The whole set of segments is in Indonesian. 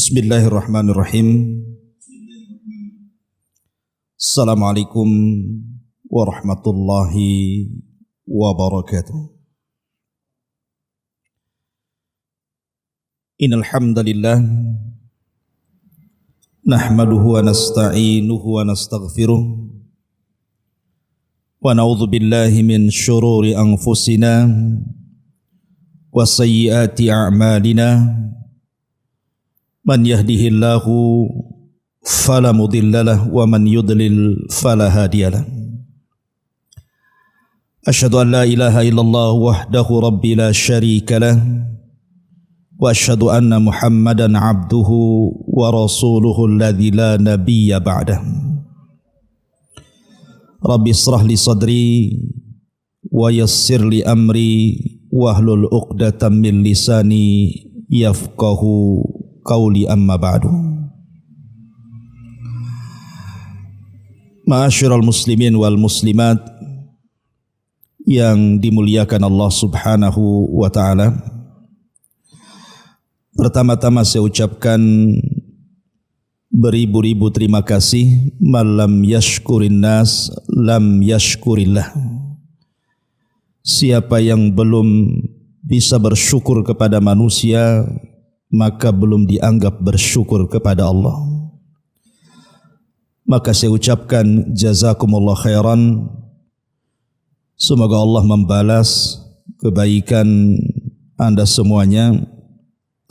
Bismillahirrahmanirrahim. Assalamualaikum warahmatullahi wabarakatuh. Innal hamdalillah nahmaduhu wa nasta'inuhu wa nastaghfiruh wa na'udzu billahi min syururi anfusina wa sayyiati a'malina. Man yahdihillahu fala mudhillalah wa man yudlil fala hadiyalah. Asyhadu an la ilaha illallah wahdahu rabbi la syarika lah wa asyhadu anna Muhammadan abduhu wa rasuluhu alladzi la nabiyya ba'dah. Rabbi israh li sadri wa yassir li amri wahlul 'uqdatam min lisani yafqahu qauli amma ba'du. Ma'asyiral muslimin wal muslimat yang dimuliakan Allah Subhanahu wa taala. Pertama-tama saya ucapkan beribu-ribu terima kasih. Malam yashkurin nas lam yashkurillah. Siapa yang belum bisa bersyukur kepada manusia, maka belum dianggap bersyukur kepada Allah. Maka saya ucapkan jazakumullah khairan. Semoga Allah membalas kebaikan Anda semuanya,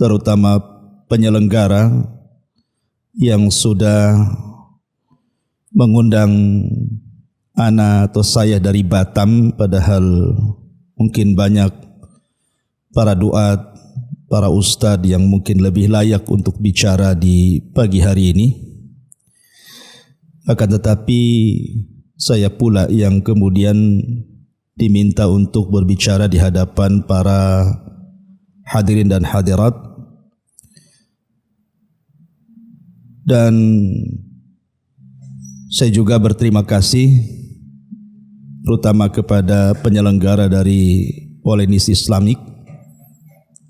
terutama penyelenggara yang sudah mengundang ana atau saya dari Batam, padahal mungkin banyak para duat, para ustadz yang mungkin lebih layak untuk bicara di pagi hari ini. Akan tetapi saya pula yang kemudian diminta untuk berbicara di hadapan para hadirin dan hadirat. Dan saya juga berterima kasih terutama kepada penyelenggara dari Polenis Islamik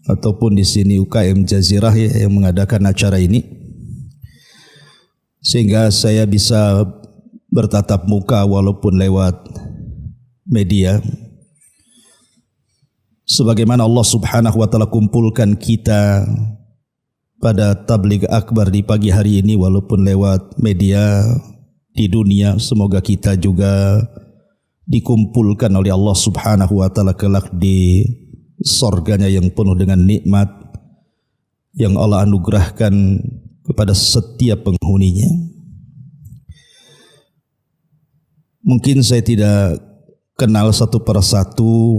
ataupun di sini UKM Jazirah yang mengadakan acara ini, sehingga saya bisa bertatap muka walaupun lewat media. Sebagaimana Allah Subhanahu wa taala kumpulkan kita pada tabligh akbar di pagi hari ini walaupun lewat media di dunia, semoga kita juga dikumpulkan oleh Allah Subhanahu wa taala kelak di surganya yang penuh dengan nikmat yang Allah anugerahkan kepada setiap penghuninya. Mungkin saya tidak kenal satu persatu,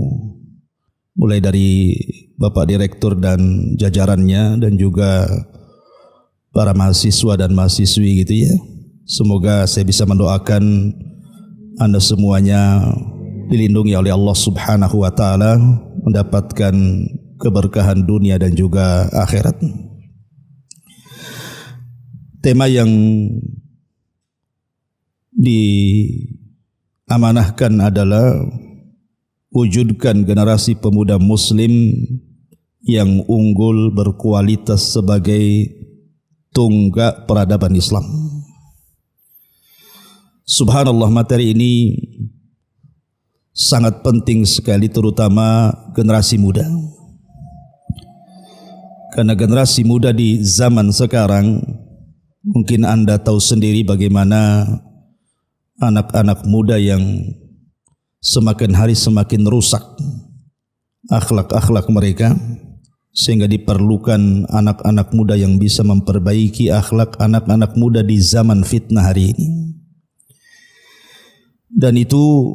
mulai dari Bapak Direktur dan jajarannya dan juga para mahasiswa dan mahasiswi gitu ya. Semoga saya bisa mendoakan Anda semuanya dilindungi oleh Allah Subhanahu wa taala, mendapatkan keberkahan dunia dan juga akhirat. Tema yang diamanahkan adalah wujudkan generasi pemuda muslim yang unggul berkualitas sebagai tonggak peradaban Islam. Subhanallah, materi ini sangat penting sekali terutama generasi muda. Karena generasi muda di zaman sekarang, mungkin Anda tahu sendiri bagaimana anak-anak muda yang semakin hari semakin rusak akhlak-akhlak mereka, sehingga diperlukan anak-anak muda yang bisa memperbaiki akhlak anak-anak muda di zaman fitnah hari ini. Dan itu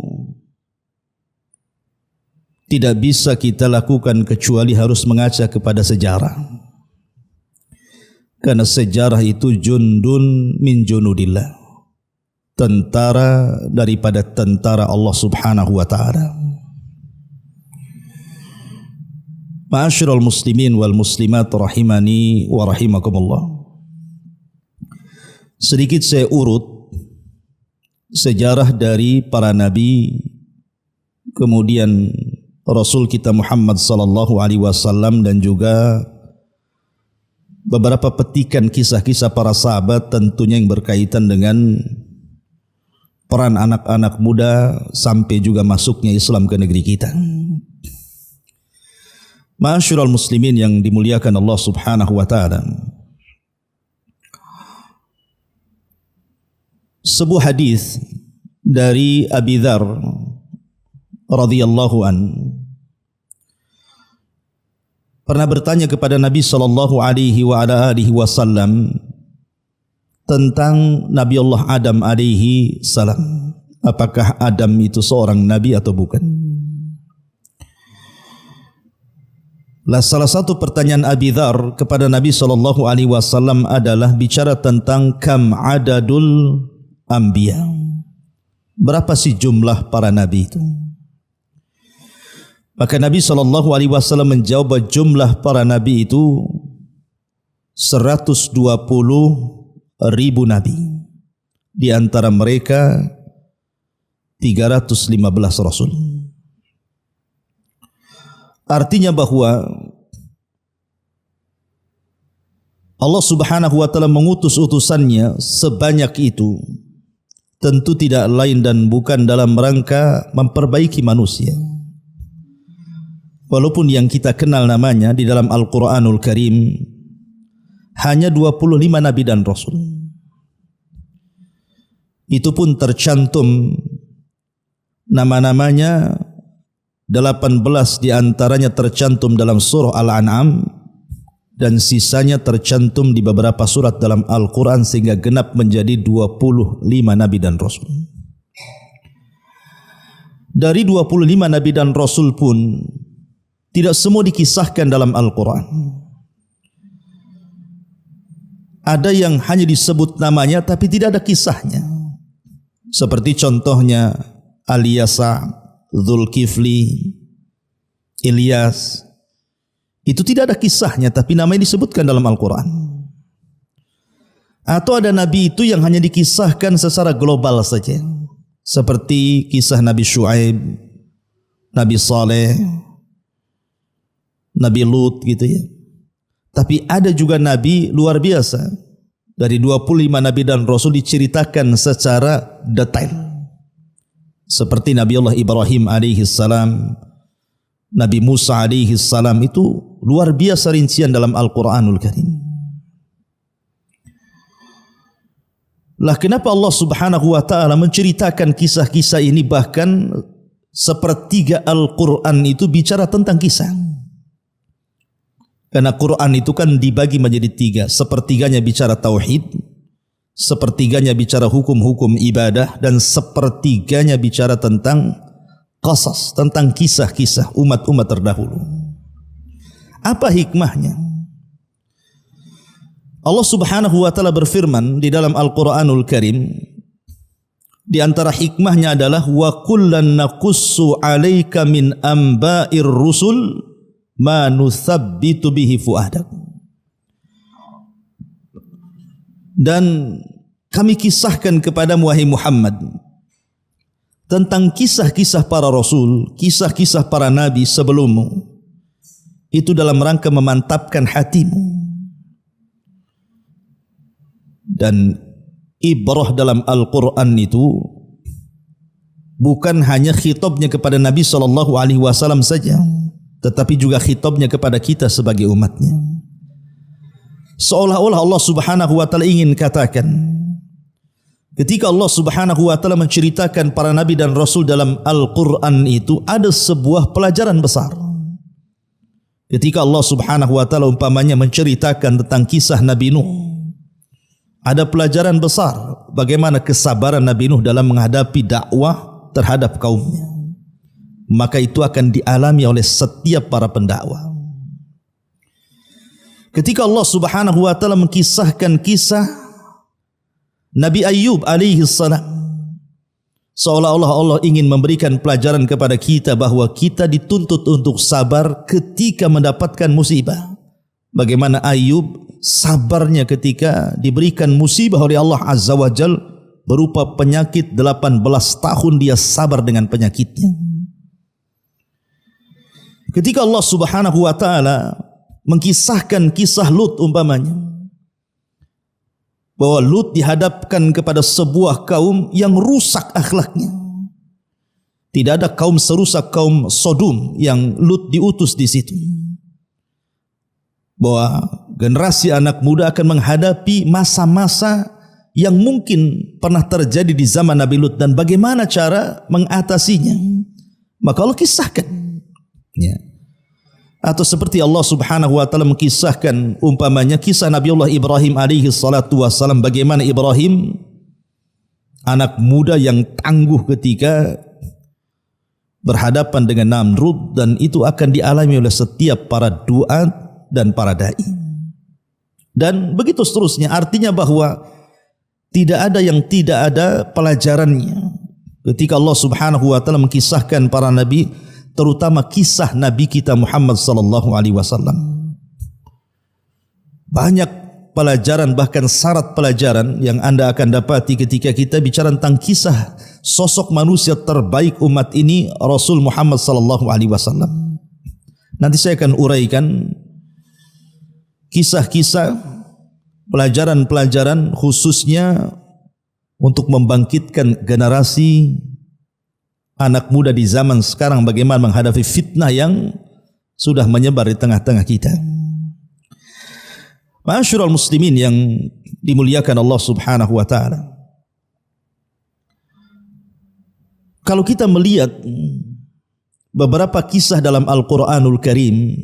tidak bisa kita lakukan kecuali harus mengaca kepada sejarah. Karena sejarah itu jundun min junudillah, tentara daripada tentara Allah Subhanahu wa taala. Ma'asyiral muslimin wal muslimat rahimani wa rahimakumullah. Sedikit saya urut sejarah dari para nabi, kemudian Rasul kita Muhammad sallallahu alaihi wasallam, dan juga beberapa petikan kisah-kisah para sahabat tentunya yang berkaitan dengan peran anak-anak muda sampai juga masuknya Islam ke negeri kita. Ma'asyiral muslimin yang dimuliakan Allah Subhanahu wa taala. Sebuah hadis dari Abi Dzar radhiyallahu an pernah bertanya kepada Nabi sallallahu alaihi wasallam tentang Nabi Allah Adam alaihi salam. Apakah Adam itu seorang nabi atau bukan? Salah satu pertanyaan Abi Dzar kepada Nabi sallallahu alaihi wasallam adalah bicara tentang kam adadul anbiya. Berapa sih jumlah para nabi itu? Maka Nabi sallallahu alaihi wasallam menjawab bahwa jumlah para nabi itu 120.000 nabi. Di antara mereka 315 rasul. Artinya bahwa Allah Subhanahu wa taala mengutus utusannya sebanyak itu tentu tidak lain dan bukan dalam rangka memperbaiki manusia. Walaupun yang kita kenal namanya di dalam Al-Quranul Karim hanya 25 nabi dan rasul. Itu pun tercantum nama-namanya, 18 diantaranya tercantum dalam surah Al-An'am dan sisanya tercantum di beberapa surat dalam Al-Quran sehingga genap menjadi 25 nabi dan rasul. Dari 25 nabi dan rasul pun tidak semua dikisahkan dalam Al-Quran. Ada yang hanya disebut namanya tapi tidak ada kisahnya. Seperti contohnya Al-Yasa, Dzulkifli, Ilyas. Itu tidak ada kisahnya tapi namanya disebutkan dalam Al-Quran. Atau ada nabi itu yang hanya dikisahkan secara global saja. Seperti kisah Nabi Syuaib, Nabi Saleh, Nabi Lut gitu ya. Tapi ada juga nabi luar biasa. Dari 25 nabi dan rasul diceritakan secara detail. Seperti Nabi Allah Ibrahim alaihi salam, Nabi Musa alaihi salam, itu luar biasa rincian dalam Al-Quranul Karim. Lah kenapa Allah Subhanahu wa taala menceritakan kisah-kisah ini, bahkan sepertiga Al-Quran itu bicara tentang kisah. Karena Quran itu kan dibagi menjadi 3. Sepertiganya bicara tauhid, sepertiganya bicara hukum-hukum ibadah, dan sepertiganya bicara tentang qasas, tentang kisah-kisah umat-umat terdahulu. Apa hikmahnya? Allah Subhanahu wa taala berfirman di dalam Al-Qur'anul Karim, di antara hikmahnya adalah wa kullan naqussu 'alaika min amba'ir rusul ma nuthabbitu bihi fuadak. Dan kami kisahkan kepadamu wahai Muhammad tentang kisah-kisah para rasul, kisah-kisah para nabi sebelummu, itu dalam rangka memantapkan hatimu. Dan ibrah dalam Al-Quran itu bukan hanya khitabnya kepada Nabi SAW saja, tetapi juga khitabnya kepada kita sebagai umatnya. Seolah-olah Allah Subhanahu wa taala ingin katakan, ketika Allah Subhanahu wa taala menceritakan para nabi dan rasul dalam Al-Quran itu ada sebuah pelajaran besar. Ketika Allah Subhanahu wa taala umpamanya menceritakan tentang kisah Nabi Nuh, ada pelajaran besar bagaimana kesabaran Nabi Nuh dalam menghadapi dakwah terhadap kaumnya. Maka itu akan dialami oleh setiap para pendakwah. Ketika Allah Subhanahu wa taala mengkisahkan kisah Nabi Ayyub alaihi salam, seolah-olah Allah ingin memberikan pelajaran kepada kita bahwa kita dituntut untuk sabar ketika mendapatkan musibah. Bagaimana Ayyub sabarnya ketika diberikan musibah oleh Allah Azza wa Jal berupa penyakit, 18 tahun dia sabar dengan penyakitnya. Ketika Allah Subhanahu wa taala mengkisahkan kisah Lut umpamanya, bahwa Lut dihadapkan kepada sebuah kaum yang rusak akhlaknya. Tidak ada kaum serusak kaum Sodom yang Lut diutus di situ. Bahwa generasi anak muda akan menghadapi masa-masa yang mungkin pernah terjadi di zaman Nabi Lut dan bagaimana cara mengatasinya. Maka Allah kisahkan. Ya. Atau seperti Allah Subhanahu wa taala mengkisahkan umpamanya kisah Nabiullah Ibrahim alaihi salatu wasalam, bagaimana Ibrahim anak muda yang tangguh ketika berhadapan dengan Namrud, dan itu akan dialami oleh setiap para duat dan para dai. Dan begitu seterusnya, artinya bahwa tidak ada yang tidak ada pelajarannya ketika Allah Subhanahu wa taala mengkisahkan para nabi, terutama kisah Nabi kita Muhammad sallallahu alaihi wasallam. Banyak pelajaran, bahkan syarat pelajaran yang Anda akan dapati ketika kita bicara tentang kisah sosok manusia terbaik umat ini, Rasul Muhammad sallallahu alaihi wasallam. Nanti saya akan uraikan kisah-kisah, pelajaran-pelajaran khususnya untuk membangkitkan generasi anak muda di zaman sekarang, bagaimana menghadapi fitnah yang sudah menyebar di tengah-tengah kita. Ma'asyiral muslimin yang dimuliakan Allah Subhanahu wa taala. Kalau kita melihat beberapa kisah dalam Al-Qur'anul Karim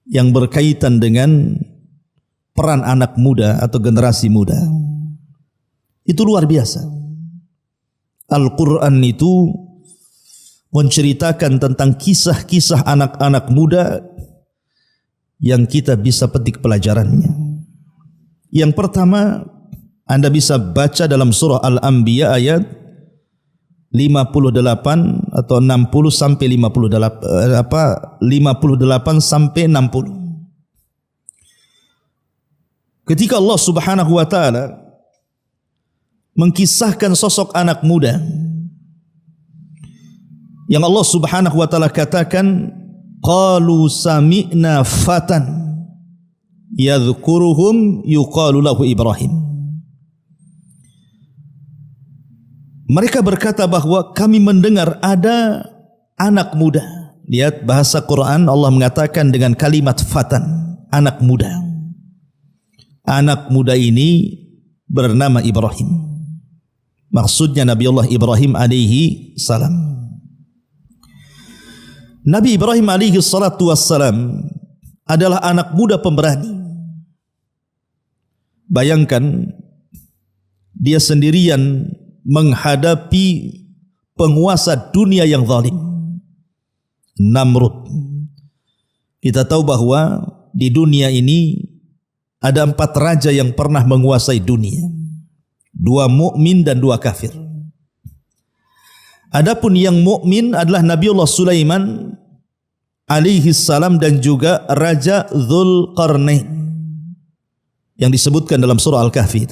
yang berkaitan dengan peran anak muda atau generasi muda, itu luar biasa. Al-Quran itu menceritakan tentang kisah-kisah anak-anak muda yang kita bisa petik pelajarannya. Yang pertama, Anda bisa baca dalam surah Al-Anbiya ayat 58 atau 60 sampai 58 sampai 60. Ketika Allah Subhanahu wa taala mengkisahkan sosok anak muda yang Allah Subhanahu wa taala katakan, qalu sami'na fatan yadhkuruhum yuqalu lahu Ibrahim. Mereka berkata bahwa kami mendengar ada anak muda. Lihat bahasa Quran, Allah mengatakan dengan kalimat fatan, anak muda. Anak muda ini bernama Ibrahim. Maksudnya Nabiullah Ibrahim alaihi salam. Nabi Ibrahim alaihi salatu wassalam adalah anak muda pemberani. Bayangkan dia sendirian menghadapi penguasa dunia yang zalim, Namrud. Kita tahu bahwa di dunia ini ada 4 raja yang pernah menguasai dunia, 2 mukmin dan 2 kafir. Adapun yang mukmin adalah Nabiullah Sulaiman alaihi salam dan juga Raja Dzulqarnain yang disebutkan dalam surah Al-Kahfi.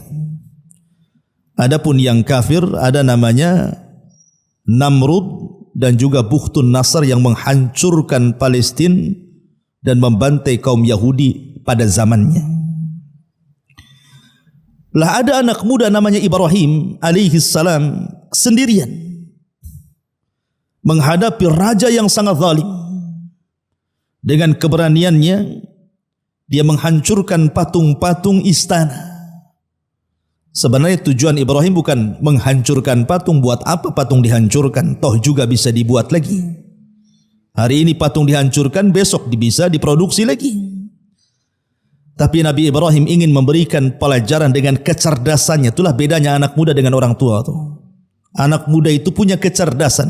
Adapun yang kafir ada namanya Namrud dan juga Bukhtun Nasr yang menghancurkan Palestina dan membantai kaum Yahudi pada zamannya. Lah ada anak muda namanya Ibrahim alaihi salam sendirian menghadapi raja yang sangat zalim. Dengan keberaniannya dia menghancurkan patung-patung istana. Sebenarnya tujuan Ibrahim bukan menghancurkan patung. Buat apa patung dihancurkan? Toh juga bisa dibuat lagi. Hari ini patung dihancurkan, besok bisa diproduksi lagi. Tapi Nabi Ibrahim ingin memberikan pelajaran dengan kecerdasannya. Itulah bedanya anak muda dengan orang tua tuh. Anak muda itu punya kecerdasan.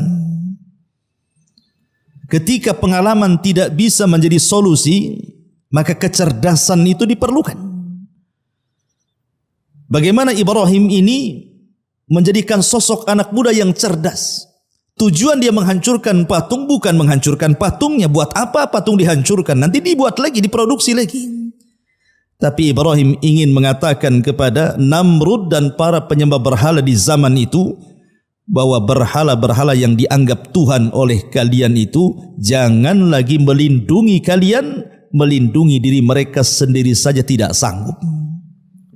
Ketika pengalaman tidak bisa menjadi solusi, maka kecerdasan itu diperlukan. Bagaimana Ibrahim ini menjadikan sosok anak muda yang cerdas. Tujuan dia menghancurkan patung bukan menghancurkan patungnya. Buat apa patung dihancurkan? Nanti dibuat lagi, diproduksi lagi. Tapi Ibrahim ingin mengatakan kepada Namrud dan para penyembah berhala di zaman itu, bahwa berhala-berhala yang dianggap Tuhan oleh kalian itu jangan lagi melindungi kalian, melindungi diri mereka sendiri saja tidak sanggup.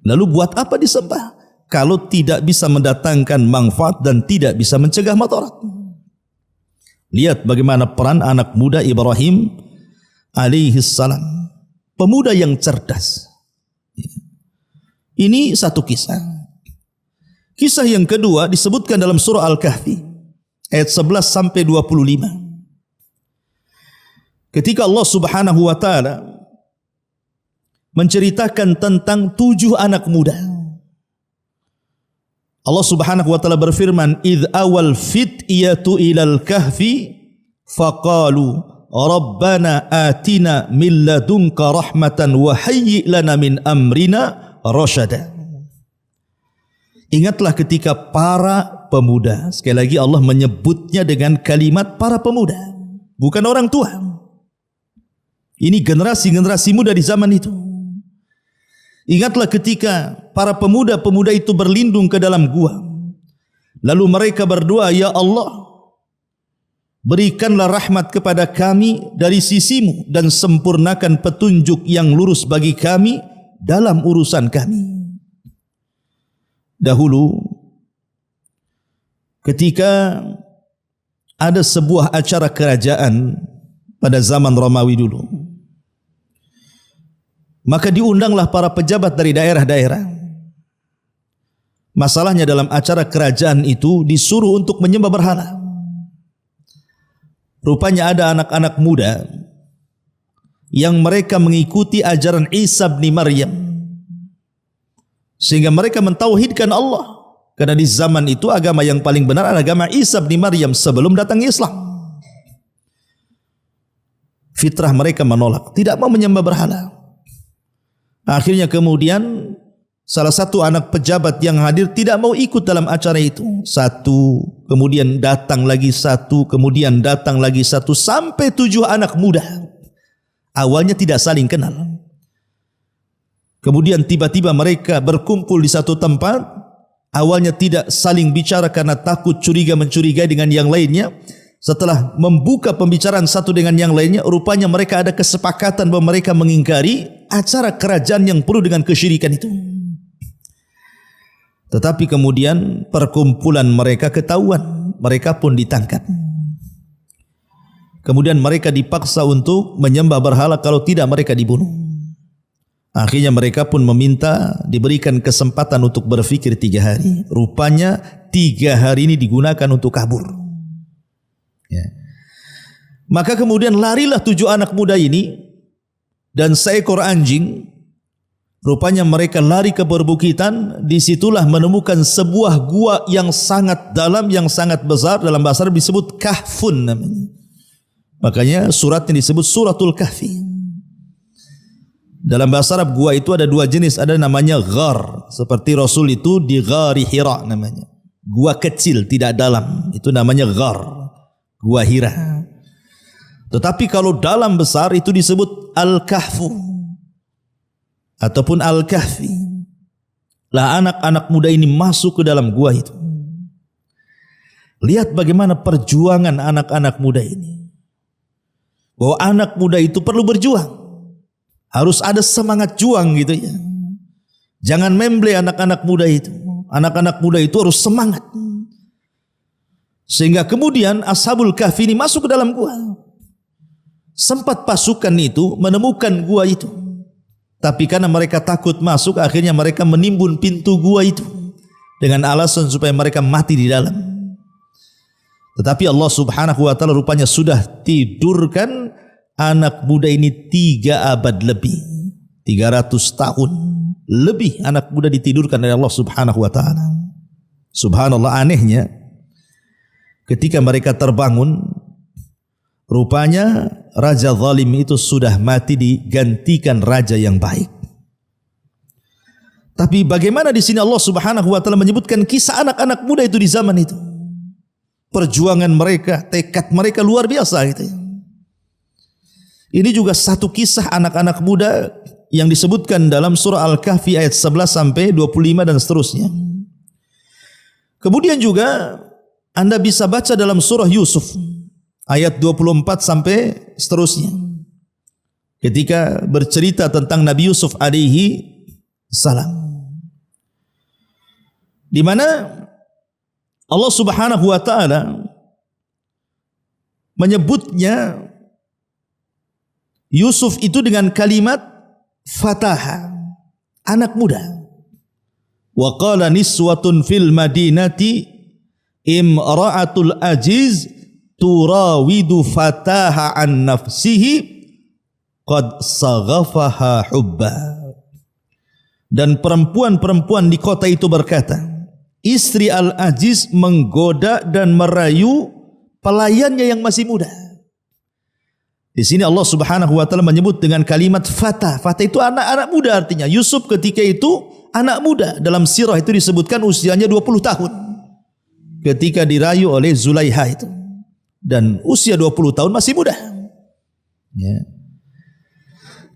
Lalu buat apa disembah kalau tidak bisa mendatangkan manfaat dan tidak bisa mencegah madarat? Lihat bagaimana peran anak muda Ibrahim alaihi salam, pemuda yang cerdas. Ini satu kisah. Kisah yang kedua disebutkan dalam surah Al-Kahfi ayat 11 sampai 25. Ketika Allah Subhanahu wa taala menceritakan tentang 7 anak muda. Allah Subhanahu wa taala berfirman, "Idz awal fityatu ilal kahfi faqalu rabbana atina min ladunka rahmatan wa hayyi lana min amrina rasyada." Ingatlah ketika para pemuda, sekali lagi Allah menyebutnya dengan kalimat para pemuda, bukan orang tua. Ini generasi-generasi muda di zaman itu. Ingatlah ketika para pemuda-pemuda itu berlindung ke dalam gua. Lalu mereka berdoa, "Ya Allah, berikanlah rahmat kepada kami dari sisimu dan sempurnakan petunjuk yang lurus bagi kami dalam urusan kami." Dahulu ketika ada sebuah acara kerajaan pada zaman Romawi dulu, maka diundanglah para pejabat dari daerah-daerah. Masalahnya dalam acara kerajaan itu disuruh untuk menyembah berhala. Rupanya ada anak-anak muda yang mereka mengikuti ajaran Isa bin Maryam, sehingga mereka mentauhidkan Allah. Karena di zaman itu agama yang paling benar adalah agama Isa bin Maryam sebelum datang Islam. Fitrah mereka menolak, tidak mau menyembah berhala. Akhirnya kemudian salah satu anak pejabat yang hadir tidak mau ikut dalam acara itu. Satu, kemudian datang lagi satu, kemudian datang lagi satu, sampai 7 anak muda. Awalnya tidak saling kenal. Kemudian tiba-tiba mereka berkumpul di satu tempat. Awalnya tidak saling bicara karena takut curiga mencurigai dengan yang lainnya. Setelah membuka pembicaraan satu dengan yang lainnya, rupanya mereka ada kesepakatan bahwa mereka mengingkari acara kerajaan yang penuh dengan kesyirikan itu. Tetapi kemudian perkumpulan mereka ketahuan, mereka pun ditangkap. Kemudian mereka dipaksa untuk menyembah berhala, kalau tidak mereka dibunuh. Akhirnya mereka pun meminta diberikan kesempatan untuk berfikir 3 hari. Rupanya 3 hari ini digunakan untuk kabur. Ya. Maka kemudian larilah 7 anak muda ini dan seekor anjing. Rupanya mereka lari ke perbukitan. Disitulah menemukan sebuah gua yang sangat dalam, yang sangat besar. Dalam bahasa Arab disebut kahfun namanya. Makanya suratnya disebut suratul kahfi. Dalam bahasa Arab gua itu ada 2 jenis. Ada namanya ghar, seperti Rasul itu di ghari Hira namanya. Gua kecil tidak dalam, itu namanya ghar, gua Hira. Tetapi kalau dalam besar itu disebut al-kahfu ataupun al-kahfi. Lah anak-anak muda ini masuk ke dalam gua itu. Lihat bagaimana perjuangan anak-anak muda ini. Bahwa anak muda itu perlu berjuang. Harus ada semangat juang gitu ya. Jangan memble anak-anak muda itu. Anak-anak muda itu harus semangat. Sehingga kemudian Ashabul Kahfi ini masuk ke dalam gua. Sempat pasukan itu menemukan gua itu. Tapi karena mereka takut masuk, akhirnya mereka menimbun pintu gua itu. Dengan alasan supaya mereka mati di dalam. Tetapi Allah Subhanahu wa ta'ala rupanya sudah tidurkan anak muda ini 3 abad lebih, 300 tahun lebih anak muda ditidurkan oleh Allah Subhanahu wa ta'ala. Subhanallah, anehnya ketika mereka terbangun, rupanya raja zalim itu sudah mati, digantikan raja yang baik. Tapi bagaimana di sini Allah Subhanahu wa ta'ala menyebutkan kisah anak-anak muda itu di zaman itu. Perjuangan mereka, tekad mereka luar biasa gitu ya. Ini juga satu kisah anak-anak muda yang disebutkan dalam surah Al-Kahfi ayat 11 sampai 25 dan seterusnya. Kemudian juga Anda bisa baca dalam surah Yusuf ayat 24 sampai seterusnya. ketika bercerita tentang Nabi Yusuf alaihi salam, di mana Allah Subhanahu wa taala menyebutnya Yusuf itu dengan kalimat fataha, anak muda. Wa qala niswatun fil madinati imra'atul aziz turawidu fataha an nafsihi qad saghafaha hubba. Dan perempuan-perempuan di kota itu berkata, istri Al-Aziz menggoda dan merayu pelayannya yang masih muda. Di sini Allah Subhanahu wa taala menyebut dengan kalimat fata. Fata itu anak-anak muda artinya. Yusuf ketika itu anak muda. Dalam sirah itu disebutkan usianya 20 tahun ketika dirayu oleh Zulaiha itu. Dan usia 20 tahun masih muda. Ya.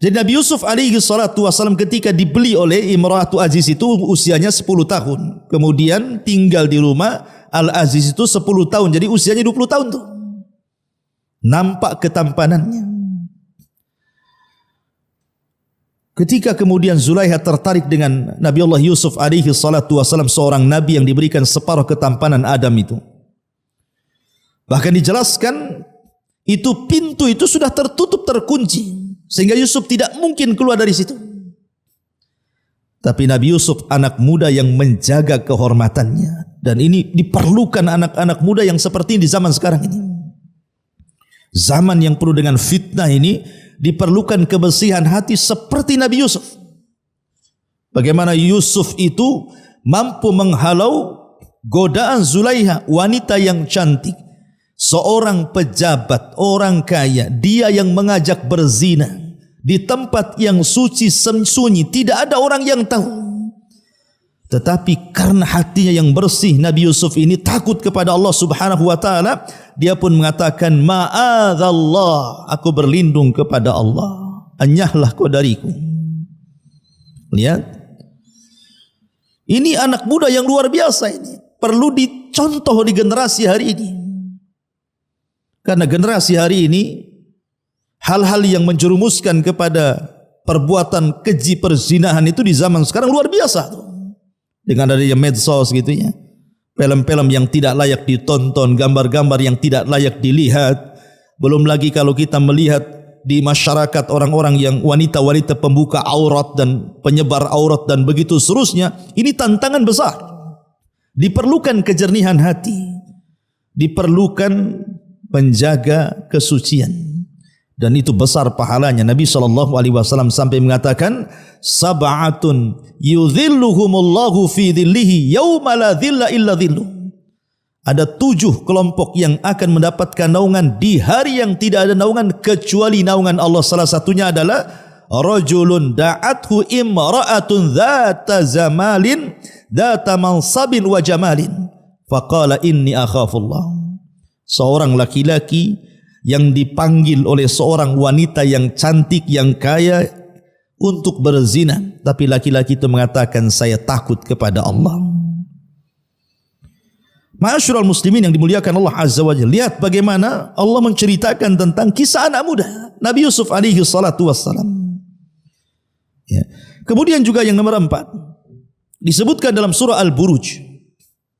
Jadi Nabi Yusuf alaihi salatu wasallam ketika dibeli oleh Imra'atu Aziz itu usianya 10 tahun. Kemudian tinggal di rumah Al-Aziz itu 10 tahun. Jadi usianya 20 tahun tuh. Nampak ketampanannya. Ketika kemudian Zulaiha tertarik dengan Nabi Allah Yusuf alaihi salatu wasallam, seorang nabi yang diberikan separuh ketampanan Adam itu. Bahkan dijelaskan itu pintu itu sudah tertutup, terkunci. Sehingga Yusuf tidak mungkin keluar dari situ. Tapi Nabi Yusuf anak muda yang menjaga kehormatannya. Dan ini diperlukan anak-anak muda yang seperti ini di zaman sekarang ini. Zaman yang penuh dengan fitnah ini diperlukan kebersihan hati seperti Nabi Yusuf. Bagaimana Yusuf itu mampu menghalau godaan Zulaiha, wanita yang cantik. Seorang pejabat, orang kaya, dia yang mengajak berzina di tempat yang suci sunyi, tidak ada orang yang tahu. Tetapi karena hatinya yang bersih, Nabi Yusuf ini takut kepada Allah Subhanahu wa taala, dia pun mengatakan, ma'adzallah, aku berlindung kepada Allah, anyahlah kau dariku. Lihat, ini anak muda yang luar biasa, ini perlu dicontoh di generasi hari ini. Karena generasi hari ini hal-hal yang menjerumuskan kepada perbuatan keji perzinahan itu di zaman sekarang luar biasa tuh. Dengan adanya medsos gitu ya. Film-film yang tidak layak ditonton, gambar-gambar yang tidak layak dilihat. Belum lagi kalau kita melihat di masyarakat orang-orang yang wanita-wanita pembuka aurat dan penyebar aurat dan begitu seterusnya. Ini tantangan besar. Diperlukan kejernihan hati. Diperlukan menjaga kesucian, dan itu besar pahalanya. Nabi SAW sampai mengatakan, sab'atun yudhilluhumullahu fi dhillihi yawma la dhilla illa dhilluh. Ada 7 kelompok yang akan mendapatkan naungan di hari yang tidak ada naungan kecuali naungan Allah. Salah satunya adalah rajulun da'athu imra'atun dhata zamalin dhata mansabin wa jamalin faqala inni akhafullah. Seorang laki-laki yang dipanggil oleh seorang wanita yang cantik, yang kaya untuk berzina, tapi laki-laki itu mengatakan, saya takut kepada Allah. Ma'asyiral muslimin yang dimuliakan Allah Azza wa Jalla, lihat bagaimana Allah menceritakan tentang kisah anak muda Nabi Yusuf alaihi salatu wassalam. Ya. Kemudian juga yang nomor 4 disebutkan dalam surah Al-Buruj.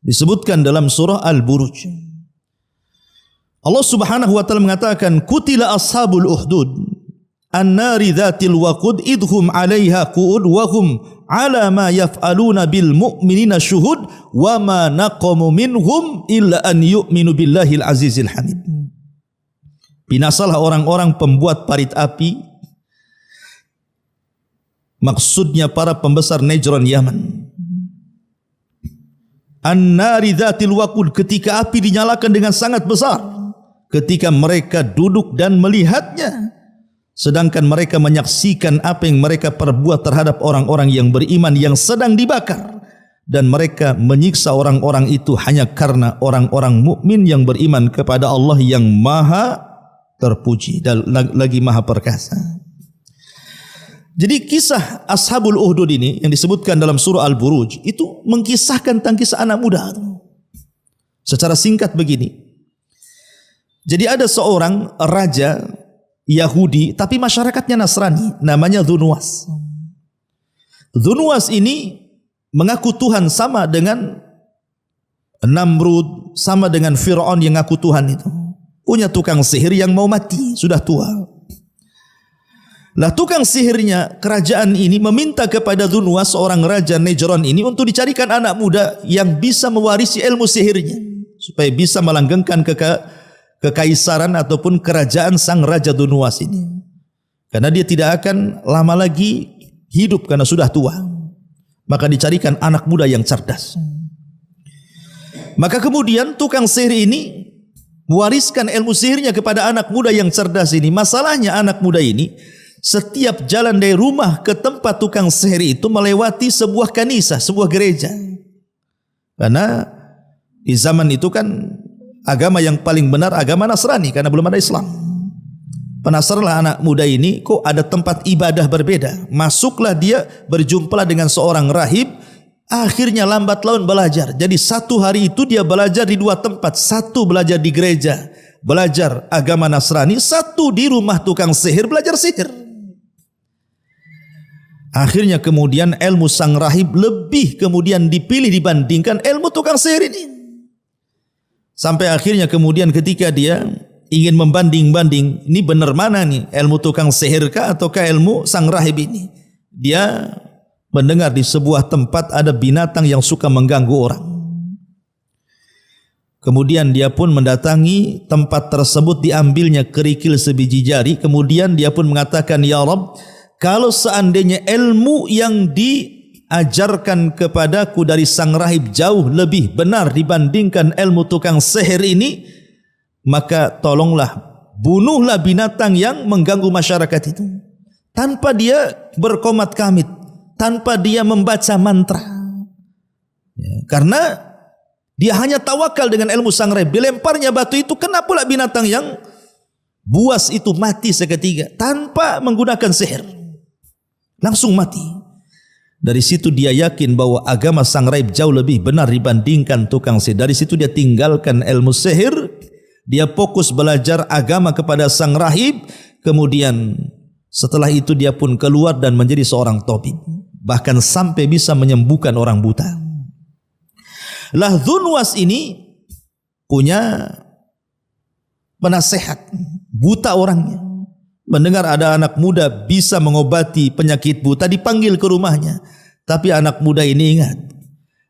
Disebutkan dalam surah Al-Buruj. Allah Subhanahu wa taala mengatakan, kutila ashabul uhdud an-nari dzatil waqud idhum 'alaiha qu'ud wa hum 'ala ma yaf'aluna bil mu'minina syuhud wa ma naqamu minhum illa an yu'minu billahil azizil hamid. Binasalah orang-orang pembuat parit api, maksudnya para pembesar Najran Yaman. An-nari dzatil waqud, ketika api dinyalakan dengan sangat besar. Ketika mereka duduk dan melihatnya, sedangkan mereka menyaksikan apa yang mereka perbuat terhadap orang-orang yang beriman yang sedang dibakar, dan mereka menyiksa orang-orang itu hanya karena orang-orang mukmin yang beriman kepada Allah yang maha terpuji dan lagi maha perkasa. Jadi kisah Ashabul Uhdud ini yang disebutkan dalam surah Al-Buruj itu mengkisahkan tentang kisah anak muda. Secara singkat begini. Jadi ada seorang raja Yahudi tapi masyarakatnya Nasrani, namanya Dzunwas. Dzunwas ini mengaku Tuhan sama dengan Namrud, sama dengan Fir'aun yang ngaku Tuhan itu. Punya tukang sihir yang mau mati, sudah tua. Lah tukang sihirnya kerajaan ini meminta kepada Dzunwas, seorang raja Najran ini, untuk dicarikan anak muda yang bisa mewarisi ilmu sihirnya, supaya bisa melanggengkan kekaisaran ataupun kerajaan sang raja Dzunwas ini. Karena dia tidak akan lama lagi hidup karena sudah tua. Maka dicarikan anak muda yang cerdas. Maka kemudian tukang sihir ini mewariskan ilmu sihirnya kepada anak muda yang cerdas ini. Masalahnya anak muda ini setiap jalan dari rumah ke tempat tukang sihir itu melewati sebuah kanisa, sebuah gereja. Karena di zaman itu kan agama yang paling benar agama Nasrani, karena belum ada Islam. Penasaranlah anak muda ini, kok ada tempat ibadah berbeda. Masuklah dia, berjumpalah dengan seorang rahib. Akhirnya lambat laun belajar. Jadi satu hari itu dia belajar di dua tempat. Satu belajar di gereja, belajar agama Nasrani. Satu di rumah tukang sihir, belajar sihir. Akhirnya kemudian ilmu sang rahib lebih kemudian dipilih dibandingkan ilmu tukang sihir ini. Sampai akhirnya kemudian ketika dia ingin membanding-banding, ini benar mana nih, ilmu tukang sihir kah ataukah ilmu sang rahib ini? Dia mendengar di sebuah tempat ada binatang yang suka mengganggu orang. Kemudian dia pun mendatangi tempat tersebut, diambilnya kerikil sebiji jari. Kemudian dia pun mengatakan, ya Rabb, kalau seandainya ilmu yang diajarkan kepadaku dari sang rahib jauh lebih benar dibandingkan ilmu tukang sihir ini, maka tolonglah, bunuhlah binatang yang mengganggu masyarakat itu. Tanpa dia berkomat kamit, tanpa dia membaca mantra. Ya, karena dia hanya tawakal dengan ilmu sang rahib. Dilemparnya batu itu, kena pula binatang yang buas itu, mati seketika tanpa menggunakan sihir. Langsung mati. Dari situ dia yakin bahwa agama sang rahib jauh lebih benar dibandingkan tukang sihir. Dari situ dia tinggalkan ilmu sihir. Dia fokus belajar agama kepada sang rahib. Kemudian setelah itu dia pun keluar dan menjadi seorang tabib. Bahkan sampai bisa menyembuhkan orang buta. Lah Dzunwas ini punya penasehat, buta orangnya. Mendengar ada anak muda bisa mengobati penyakit buta, dipanggil ke rumahnya. Tapi anak muda ini ingat,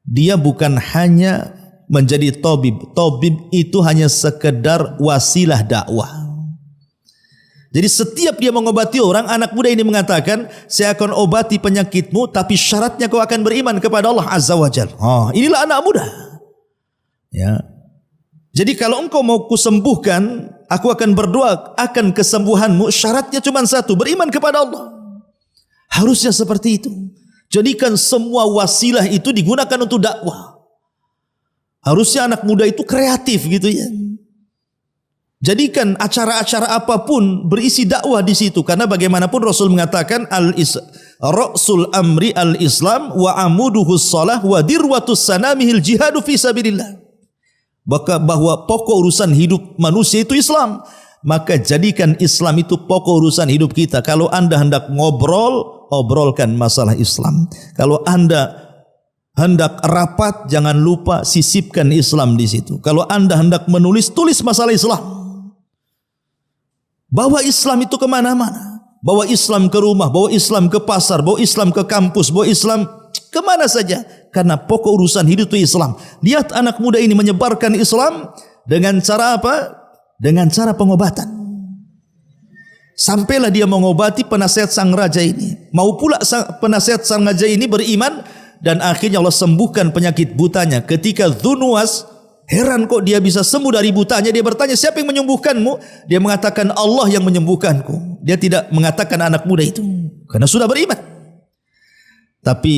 dia bukan hanya menjadi tabib. Tabib itu hanya sekedar wasilah dakwah. Jadi setiap dia mengobati orang, anak muda ini mengatakan, saya akan obati penyakitmu, tapi syaratnya kau akan beriman kepada Allah Azza wa Jalla. Inilah anak muda. Ya. Jadi kalau engkau mau kusembuhkan, aku akan berdoa akan kesembuhanmu. Syaratnya cuma satu, beriman kepada Allah. Harusnya seperti itu. Jadikan semua wasilah itu digunakan untuk dakwah. Harusnya anak muda itu kreatif gitu ya. Jadikan acara-acara apapun berisi dakwah di situ, karena bagaimanapun Rasul mengatakan Rasul amri al-Islam wa amuduhu shalah wa dirwatus sanamihil jihadu fi sabilillah. Bahwa pokok urusan hidup manusia itu Islam, maka jadikan Islam itu pokok urusan hidup kita. Kalau Anda hendak ngobrol, obrolkan masalah Islam. Kalau Anda hendak rapat, jangan lupa sisipkan Islam di situ. Kalau Anda hendak menulis, tulis masalah Islam. Bawa Islam itu kemana-mana. Bawa Islam ke rumah, bawa Islam ke pasar, bawa Islam ke kampus, bawa Islam kemana saja. Karena pokok urusan hidup itu Islam. Lihat anak muda ini menyebarkan Islam dengan cara apa? Dengan cara pengobatan. Sampailah dia mengobati penasihat sang raja ini. Mau pula penasihat sang raja ini beriman, dan akhirnya Allah sembuhkan penyakit butanya. Ketika Dzunwas heran, kok dia bisa sembuh dari butanya. Dia bertanya, siapa yang menyembuhkanmu? Dia mengatakan, Allah yang menyembuhkanku. Dia tidak mengatakan anak muda itu, karena sudah beriman. Tapi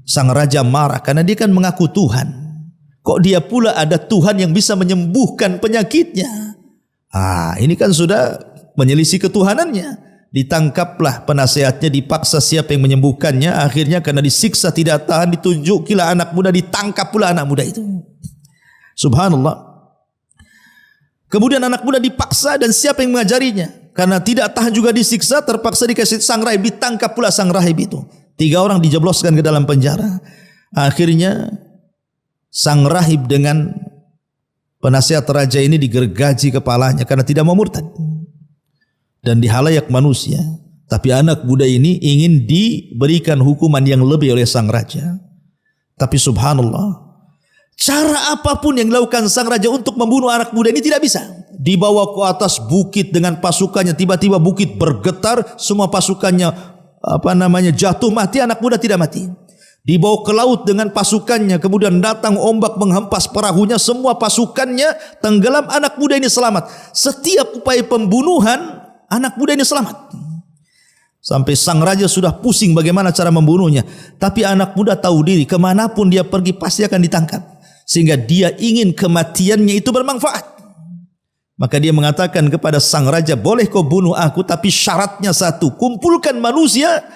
sang raja marah, karena dia kan mengaku Tuhan. Kok dia pula ada Tuhan yang bisa menyembuhkan penyakitnya? Ini kan sudah menyelisih ketuhanannya. Ditangkaplah penasehatnya, dipaksa siapa yang menyembuhkannya. Akhirnya karena disiksa tidak tahan, ditunjukilah anak muda, ditangkap pula anak muda itu. Subhanallah. Kemudian anak muda dipaksa dan siapa yang mengajarinya? Karena tidak tahan juga disiksa, terpaksa dikasih sang rahib, ditangkap pula sang rahib itu. 3 orang dijebloskan ke dalam penjara. Akhirnya sang rahib dengan penasihat raja ini digergaji kepalanya karena tidak mau murtad. Dan di halayak manusia. Tapi anak muda ini ingin diberikan hukuman yang lebih oleh sang raja. Tapi subhanallah, cara apapun yang dilakukan sang raja untuk membunuh anak muda ini tidak bisa. Dibawa ke atas bukit dengan pasukannya, tiba-tiba bukit bergetar, semua pasukannya jatuh mati, anak muda tidak mati. Dibawa ke laut dengan pasukannya, kemudian datang ombak menghempas perahunya, semua pasukannya tenggelam, anak muda ini selamat. Setiap upaya pembunuhan, anak muda ini selamat. Sampai sang raja sudah pusing bagaimana cara membunuhnya. Tapi anak muda tahu diri, kemanapun dia pergi pasti akan ditangkap. Sehingga dia ingin kematiannya itu bermanfaat. Maka dia mengatakan kepada sang raja, boleh kau bunuh aku, tapi syaratnya satu, kumpulkan manusia,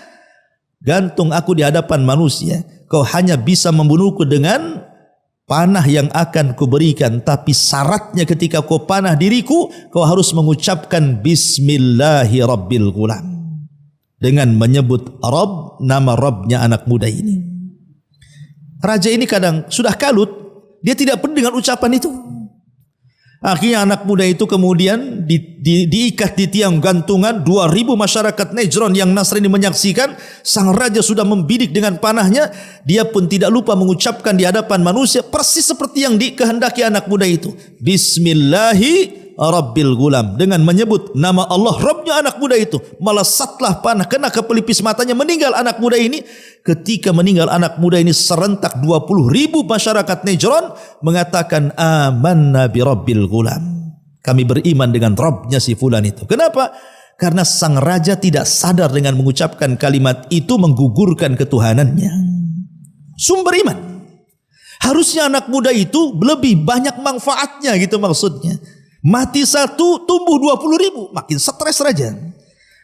gantung aku di hadapan manusia. Kau hanya bisa membunuhku dengan panah yang akan kuberikan, tapi syaratnya ketika kau panah diriku, kau harus mengucapkan Bismillahi Rabbil Ghulam, dengan menyebut Rabb, nama Rabbnya anak muda ini. Raja ini kadang sudah kalut, dia tidak peduli dengan ucapan itu. Akhirnya anak muda itu kemudian diikat di tiang gantungan. 2.000 masyarakat Najran yang Nasrani menyaksikan. Sang raja sudah membidik dengan panahnya. Dia pun tidak lupa mengucapkan di hadapan manusia persis seperti yang dikehendaki anak muda itu. Bismillahi Rabbil Ghulam, dengan menyebut nama Allah Rabbnya anak muda itu. Melesatlah panah kena ke pelipis matanya, meninggal anak muda ini. Ketika meninggal anak muda ini, serentak 20.000 masyarakat Najran mengatakan amanna bi Rabbil Ghulam, kami beriman dengan Rabbnya si fulan itu. Kenapa? Karena sang raja tidak sadar dengan mengucapkan kalimat itu menggugurkan ketuhanannya. Sumber iman. Harusnya anak muda itu lebih banyak manfaatnya, gitu maksudnya. Mati 1, tumbuh 20.000, makin stres raja.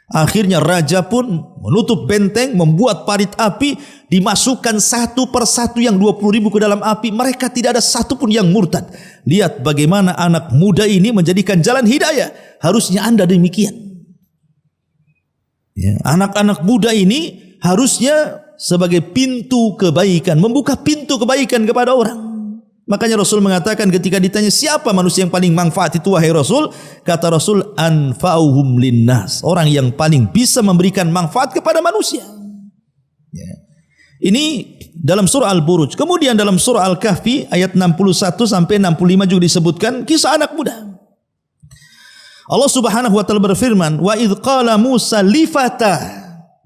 Akhirnya raja pun menutup benteng, membuat parit api, dimasukkan satu persatu yang 20.000 ke dalam api. Mereka tidak ada satu pun yang murtad. Lihat bagaimana anak muda ini menjadikan jalan hidayah. Harusnya Anda demikian. Ya, anak-anak muda ini harusnya sebagai pintu kebaikan, membuka pintu kebaikan kepada orang. Makanya Rasul mengatakan ketika ditanya siapa manusia yang paling manfaat itu wahai Rasul, kata Rasul anfa'uhum linnas, orang yang paling bisa memberikan manfaat kepada manusia. Ya. Ini dalam surah Al-Buruj. Kemudian dalam surah Al-Kahfi ayat 61 sampai 65 juga disebutkan kisah anak muda. Allah Subhanahu wa taala berfirman, wa idz qala Musa li fatah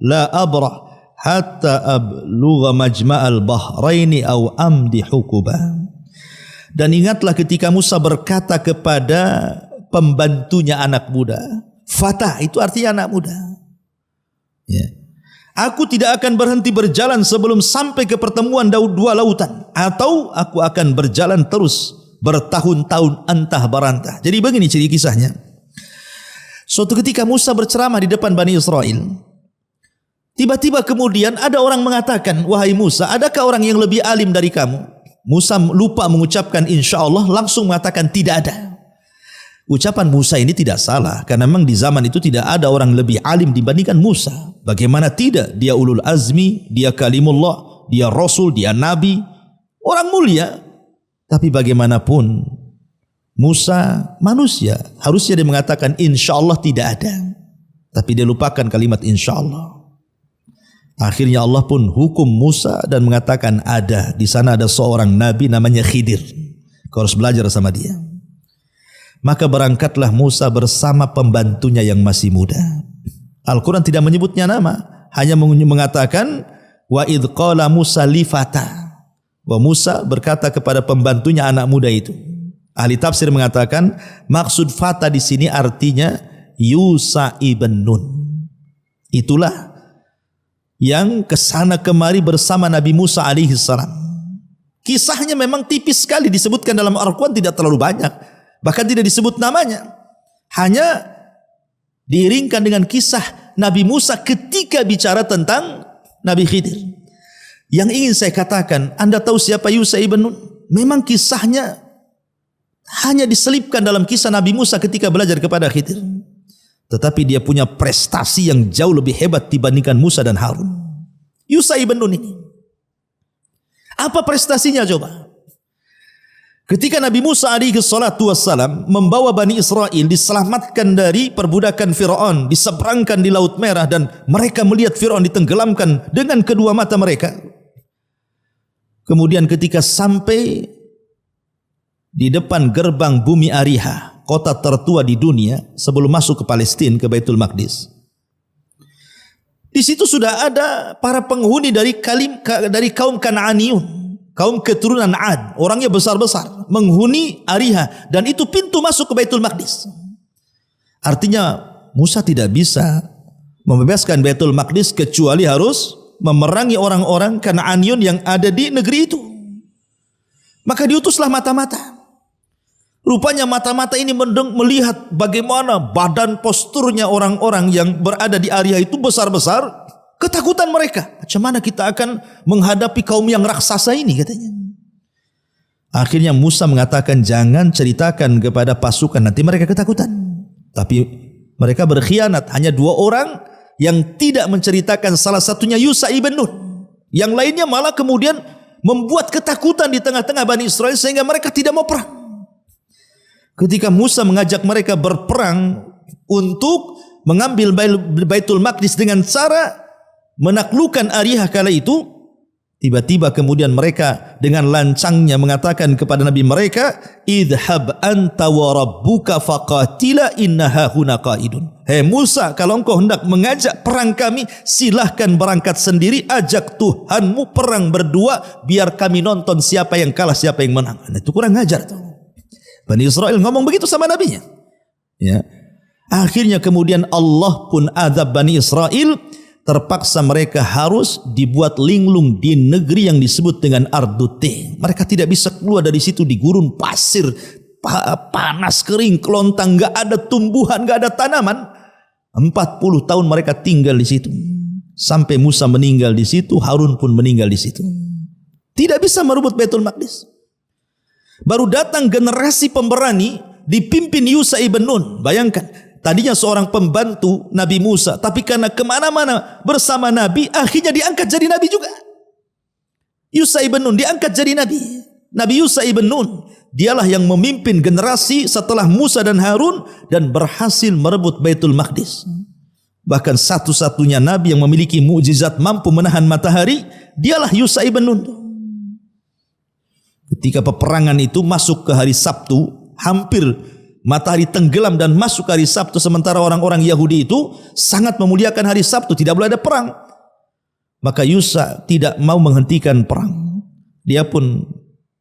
la abrah hatta ablugha majma'al bahraini aw amdi hukuba. Dan ingatlah ketika Musa berkata kepada pembantunya anak muda. Fatah itu artinya anak muda. Ya. Aku tidak akan berhenti berjalan sebelum sampai ke pertemuan dua lautan. Atau aku akan berjalan terus bertahun-tahun antah barantah. Jadi begini ciri kisahnya. Suatu ketika Musa berceramah di depan Bani Israel. Tiba-tiba kemudian ada orang mengatakan, wahai Musa, adakah orang yang lebih alim dari kamu? Musa lupa mengucapkan insya Allah, langsung mengatakan tidak ada. Ucapan Musa ini tidak salah, karena memang di zaman itu tidak ada orang lebih alim dibandingkan Musa. Bagaimana tidak? Dia ulul azmi, dia kalimullah, dia rasul, dia nabi, orang mulia. Tapi bagaimanapun Musa manusia, harusnya dia mengatakan insya Allah tidak ada. Tapi dia lupakan kalimat insya Allah. Akhirnya Allah pun hukum Musa dan mengatakan ada. Di sana ada seorang nabi namanya Khidir. Kau harus belajar sama dia. Maka berangkatlah Musa bersama pembantunya yang masih muda. Al-Quran tidak menyebutnya nama, hanya mengatakan wa idz qala Musa li fata. Wa Musa berkata kepada pembantunya anak muda itu. Ahli tafsir mengatakan maksud fata di sini artinya Yusa ibn Nun. Itulah yang kesana kemari bersama Nabi Musa alaihi salam. Kisahnya memang tipis sekali disebutkan dalam Al-Quran, tidak terlalu banyak, bahkan tidak disebut namanya, hanya diiringkan dengan kisah Nabi Musa ketika bicara tentang Nabi Khidir. Yang ingin saya katakan, Anda tahu siapa Yusa ibn Nun? Memang kisahnya hanya diselipkan dalam kisah Nabi Musa ketika belajar kepada Khidir. Tetapi dia punya prestasi yang jauh lebih hebat dibandingkan Musa dan Harun. Yusha ibn Nun ini. Apa prestasinya coba? Ketika Nabi Musa alaihi salatu wassalam membawa Bani Israel diselamatkan dari perbudakan Fir'aun, diseberangkan di Laut Merah dan mereka melihat Fir'aun ditenggelamkan dengan kedua mata mereka. Kemudian ketika sampai di depan gerbang bumi Ariha, kota tertua di dunia sebelum masuk ke Palestina, ke Baitul Maqdis. Di situ sudah ada para penghuni dari kaum Kan'aniyun. Kaum keturunan Ad, orangnya besar-besar, menghuni Ariha, dan itu pintu masuk ke Baitul Maqdis. Artinya Musa tidak bisa membebaskan Baitul Maqdis kecuali harus memerangi orang-orang Kan'aniyun yang ada di negeri itu. Maka diutuslah mata-mata. Rupanya mata-mata ini melihat bagaimana badan posturnya orang-orang yang berada di Ariha itu besar-besar. Ketakutan mereka. Macam mana kita akan menghadapi kaum yang raksasa ini, katanya. Akhirnya Musa mengatakan, jangan ceritakan kepada pasukan, nanti mereka ketakutan. Tapi mereka berkhianat. Hanya 2 orang yang tidak menceritakan, salah satunya Yusha ibn Nun. Yang lainnya malah kemudian membuat ketakutan di tengah-tengah Bani Israel sehingga mereka tidak mau perang. Ketika Musa mengajak mereka berperang untuk mengambil Baitul Maqdis dengan cara menaklukkan Ariha kala itu, tiba-tiba kemudian mereka dengan lancangnya mengatakan kepada Nabi mereka, idhab anta wa rabbuka faqatila inna hahuna qaidun. Hei Musa, kalau engkau hendak mengajak perang kami, silahkan berangkat sendiri, ajak Tuhanmu perang berdua, biar kami nonton siapa yang kalah, siapa yang menang. Nah, itu kurang ajar tuh. Bani Israel ngomong begitu sama nabinya. Ya. Akhirnya kemudian Allah pun azab Bani Israel. Terpaksa mereka harus dibuat linglung di negeri yang disebut dengan Ardute. Mereka tidak bisa keluar dari situ, di gurun pasir, panas, kering, kelontang, gak ada tumbuhan, gak ada tanaman. 40 tahun mereka tinggal di situ. Sampai Musa meninggal di situ, Harun pun meninggal di situ. Tidak bisa merebut Baitul Maqdis. Baru datang generasi pemberani dipimpin Yusha ibn Nun. Bayangkan. Tadinya seorang pembantu Nabi Musa, tapi karena kemana-mana bersama Nabi, akhirnya diangkat jadi Nabi juga. Yusha ibn Nun diangkat jadi Nabi. Nabi Yusha ibn Nun, dialah yang memimpin generasi setelah Musa dan Harun dan berhasil merebut Baitul Maqdis. Bahkan satu-satunya Nabi yang memiliki mukjizat mampu menahan matahari, dialah Yusha ibn Nun. Ketika peperangan itu masuk ke hari Sabtu, hampir matahari tenggelam dan masuk ke hari Sabtu, sementara orang-orang Yahudi itu sangat memuliakan hari Sabtu, tidak boleh ada perang. Maka Yusha tidak mau menghentikan perang. Dia pun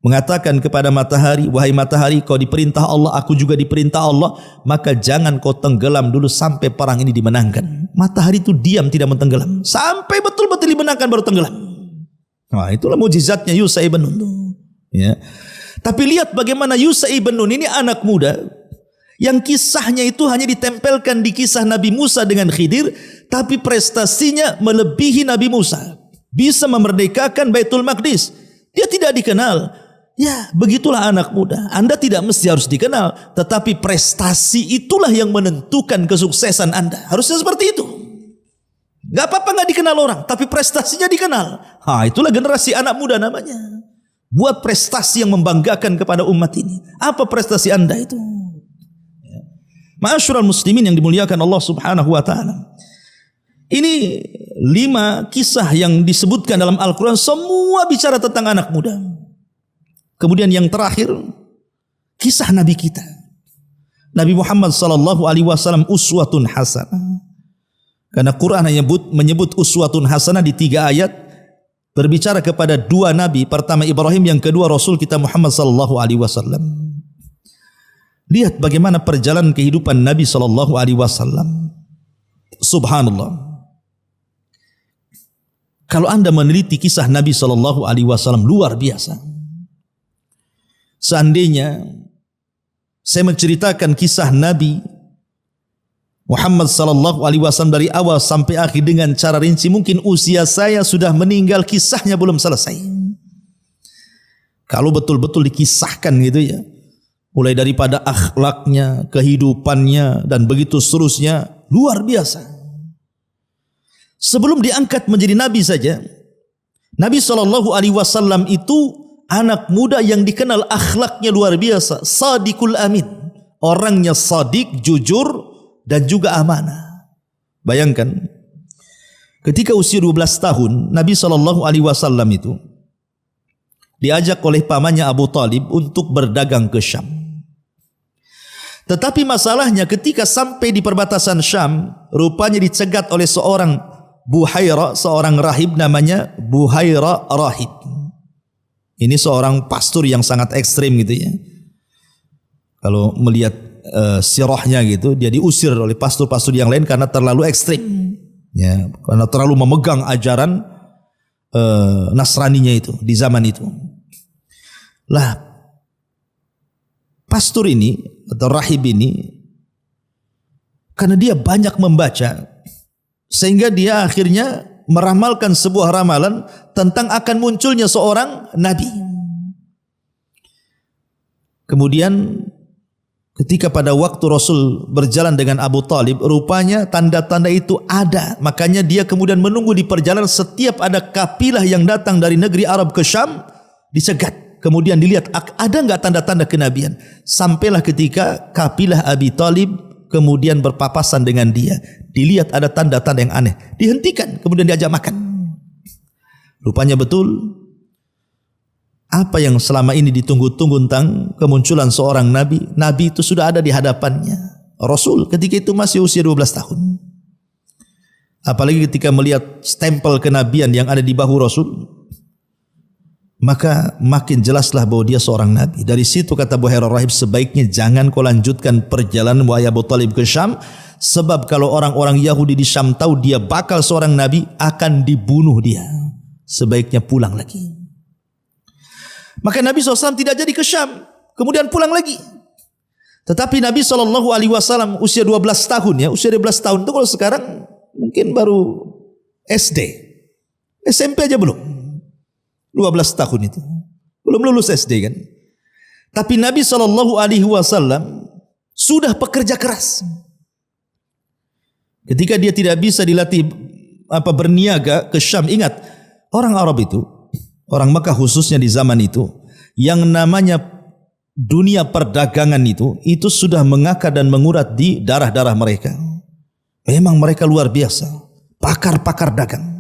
mengatakan kepada matahari, wahai matahari, kau diperintah Allah, aku juga diperintah Allah, maka jangan kau tenggelam dulu sampai perang ini dimenangkan. Matahari itu diam, tidak mentenggelam sampai betul-betul dimenangkan baru tenggelam. Nah, itulah mukjizatnya Yusha ibn Nun. Ya. Tapi lihat bagaimana Yusha ibn Nun ini anak muda yang kisahnya itu hanya ditempelkan di kisah Nabi Musa dengan Khidir, tapi prestasinya melebihi Nabi Musa. Bisa memerdekakan Baitul Maqdis. Dia tidak dikenal. Ya, begitulah anak muda. Anda tidak mesti harus dikenal, tetapi prestasi itulah yang menentukan kesuksesan Anda. Harusnya seperti itu. Gak apa-apa gak dikenal orang, tapi prestasinya dikenal. Itulah generasi anak muda namanya. Buat prestasi yang membanggakan kepada umat ini. Apa prestasi Anda itu? Ma'asyiral muslimin yang dimuliakan Allah Subhanahu wa taala. Ini 5 kisah yang disebutkan dalam Al-Qur'an, semua bicara tentang anak muda. Kemudian yang terakhir, kisah Nabi kita. Nabi Muhammad sallallahu alaihi wasallam uswatun hasanah. Karena Quran menyebut uswatun hasanah di 3 ayat, berbicara kepada 2 nabi, pertama Ibrahim, yang kedua Rasul kita Muhammad sallallahu alaihi wasallam. Lihat bagaimana perjalanan kehidupan Nabi sallallahu alaihi wasallam. Subhanallah. Kalau Anda meneliti kisah Nabi sallallahu alaihi wasallam, luar biasa. Seandainya saya menceritakan kisah Nabi Muhammad sallallahu alaihi wasallam dari awal sampai akhir dengan cara rinci, mungkin usia saya sudah meninggal, kisahnya belum selesai. Kalau betul-betul dikisahkan gitu ya, mulai daripada akhlaknya, kehidupannya, dan begitu seterusnya, luar biasa. Sebelum diangkat menjadi nabi saja, Nabi SAW itu anak muda yang dikenal akhlaknya luar biasa, sadiqul amin, orangnya sadik, jujur, dan juga amanah. Bayangkan, ketika usia 12 tahun, Nabi SAW itu diajak oleh pamannya Abu Talib untuk berdagang ke Syam. Tetapi masalahnya ketika sampai di perbatasan Syam, rupanya dicegat oleh seorang Buhaira, seorang rahib namanya Buhaira Rahib. Ini seorang pastor yang sangat ekstrim gitu ya. Kalau melihat sirahnya gitu, dia diusir oleh pastor-pastor yang lain karena terlalu ekstrim. Ya, karena terlalu memegang ajaran Nasraninya itu di zaman itu. Lah, pastor ini atau rahib ini, karena dia banyak membaca, sehingga dia akhirnya meramalkan sebuah ramalan tentang akan munculnya seorang nabi. Kemudian ketika pada waktu Rasul berjalan dengan Abu Talib, rupanya tanda-tanda itu ada. Makanya dia kemudian menunggu di perjalanan, setiap ada kafilah yang datang dari negeri Arab ke Syam, disegat. Kemudian dilihat ada enggak tanda-tanda kenabian. Sampailah ketika kafilah Abi Talib kemudian berpapasan dengan dia. Dilihat ada tanda-tanda yang aneh, dihentikan, kemudian diajak makan. Rupanya betul apa yang selama ini ditunggu-tunggu tentang kemunculan seorang nabi. Nabi itu sudah ada di hadapannya. Rasul ketika itu masih usia 12 tahun. Apalagi ketika melihat stempel kenabian yang ada di bahu Rasul, maka makin jelaslah bahwa dia seorang nabi. Dari situ kata Buhaira Rahib, sebaiknya jangan kau lanjutkan perjalanan wahai Abu Talib ke Syam, sebab kalau orang-orang Yahudi di Syam tahu dia bakal seorang nabi, akan dibunuh dia. Sebaiknya pulang lagi. Maka Nabi SAW tidak jadi ke Syam, kemudian pulang lagi. Tetapi Nabi SAW usia 12 tahun ya, usia 12 tahun itu kalau sekarang mungkin baru SD, SMP aja belum. 12 tahun itu belum lulus SD kan. Tapi Nabi SAW sudah pekerja keras. Ketika dia tidak bisa dilatih berniaga ke Syam, ingat orang Arab itu, orang Mekah khususnya di zaman itu, yang namanya dunia perdagangan itu sudah mengakar dan mengurat di darah-darah mereka. Memang mereka luar biasa, pakar-pakar dagang.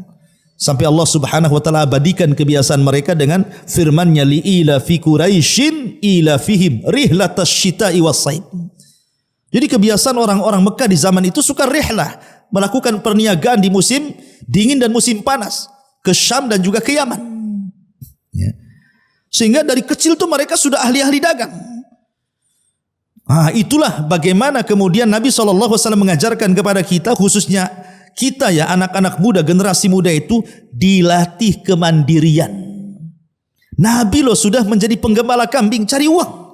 Sampai Allah Subhanahu wa taala abadikan kebiasaan mereka dengan firman-Nya, li'ila fi Quraisyin ila fihim rihlatasy syita'i was-saif. Jadi kebiasaan orang-orang Mekah di zaman itu suka rihlah, melakukan perniagaan di musim dingin dan musim panas ke Syam dan juga ke Yaman. Ya. Sehingga dari kecil tuh mereka sudah ahli-ahli dagang. Itulah bagaimana kemudian Nabi SAW mengajarkan kepada kita, khususnya kita ya anak-anak muda, generasi muda itu dilatih kemandirian. Nabi loh sudah menjadi penggembala kambing cari uang.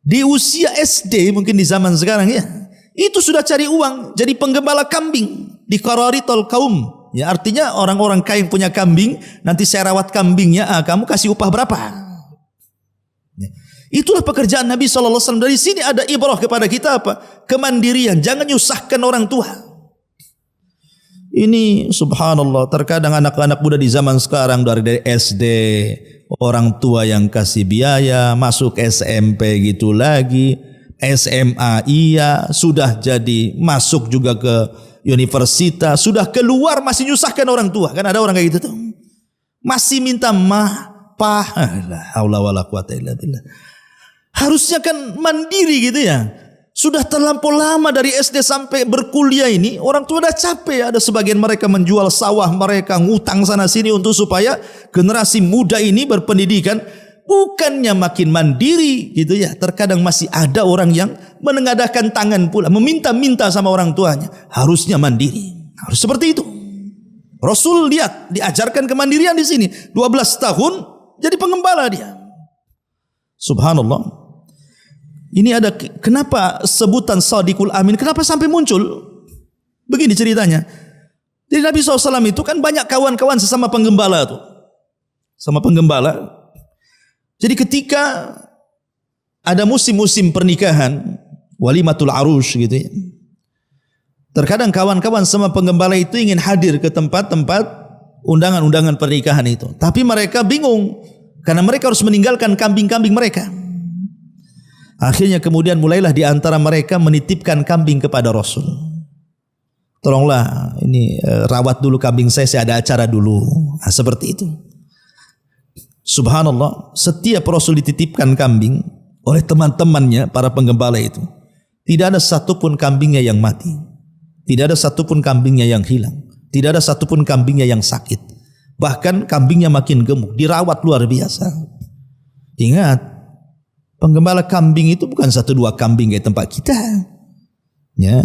Di usia SD mungkin di zaman sekarang ya, itu sudah cari uang jadi penggembala kambing di Qararitul Qaum. Ya, artinya orang-orang kaya yang punya kambing, nanti saya rawat kambingnya, kamu kasih upah berapa? Ya. Itulah pekerjaan Nabi SAW. Dari sini ada ibrah kepada kita apa? Kemandirian, jangan nyusahkan orang tua. Ini subhanallah, terkadang anak-anak muda di zaman sekarang dari SD, orang tua yang kasih biaya, masuk SMP gitu lagi, SMA iya, sudah jadi masuk juga ke universitas, sudah keluar masih nyusahkan orang tua. Kan ada orang kayak gitu tuh, masih minta la haula wala quwata illa billah. Harusnya kan mandiri gitu ya. Sudah terlampau lama dari SD sampai berkuliah ini, orang tua udah capek. Ada sebagian mereka menjual sawah mereka, ngutang sana sini untuk supaya generasi muda ini berpendidikan. Bukannya makin mandiri gitu ya, terkadang masih ada orang yang menengadahkan tangan pula, meminta-minta sama orang tuanya. Harusnya mandiri, harus seperti itu. Rasul lihat, diajarkan kemandirian di sini. 12 tahun jadi pengembala dia. Subhanallah. Ini ada kenapa sebutan Shadiqul Amin, kenapa sampai muncul? Begini ceritanya. Jadi Nabi SAW itu kan banyak kawan-kawan sesama penggembala tuh. Sama penggembala. Jadi ketika ada musim-musim pernikahan, walimatul arus gitu ya. Terkadang kawan-kawan sama penggembala itu ingin hadir ke tempat-tempat undangan-undangan pernikahan itu. Tapi mereka bingung karena mereka harus meninggalkan kambing-kambing mereka. Akhirnya kemudian mulailah di antara mereka menitipkan kambing kepada Rasul. Tolonglah ini rawat dulu kambing saya ada acara dulu. Nah, seperti itu. Subhanallah, setiap Rasul dititipkan kambing oleh teman-temannya para penggembala itu, tidak ada satupun kambingnya yang mati. Tidak ada satupun kambingnya yang hilang. Tidak ada satupun kambingnya yang sakit. Bahkan kambingnya makin gemuk, dirawat luar biasa. Ingat, penggembala kambing itu bukan 1-2 kambing kayak tempat kita. Ya,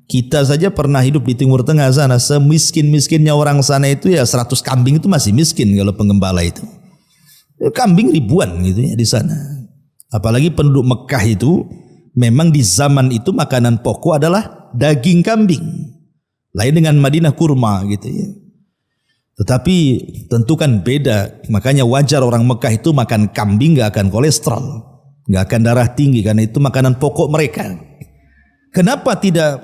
kita saja pernah hidup di Timur Tengah sana, semiskin-miskinnya orang sana itu ya 100 kambing itu masih miskin kalau penggembala itu. Kambing ribuan gitu ya di sana. Apalagi penduduk Mekah itu memang di zaman itu makanan pokok adalah daging kambing. Lain dengan Madinah kurma gitu ya. Tetapi tentu kan beda. Makanya wajar orang Mekah itu makan kambing gak akan kolesterol, gak akan darah tinggi karena itu makanan pokok mereka. Kenapa tidak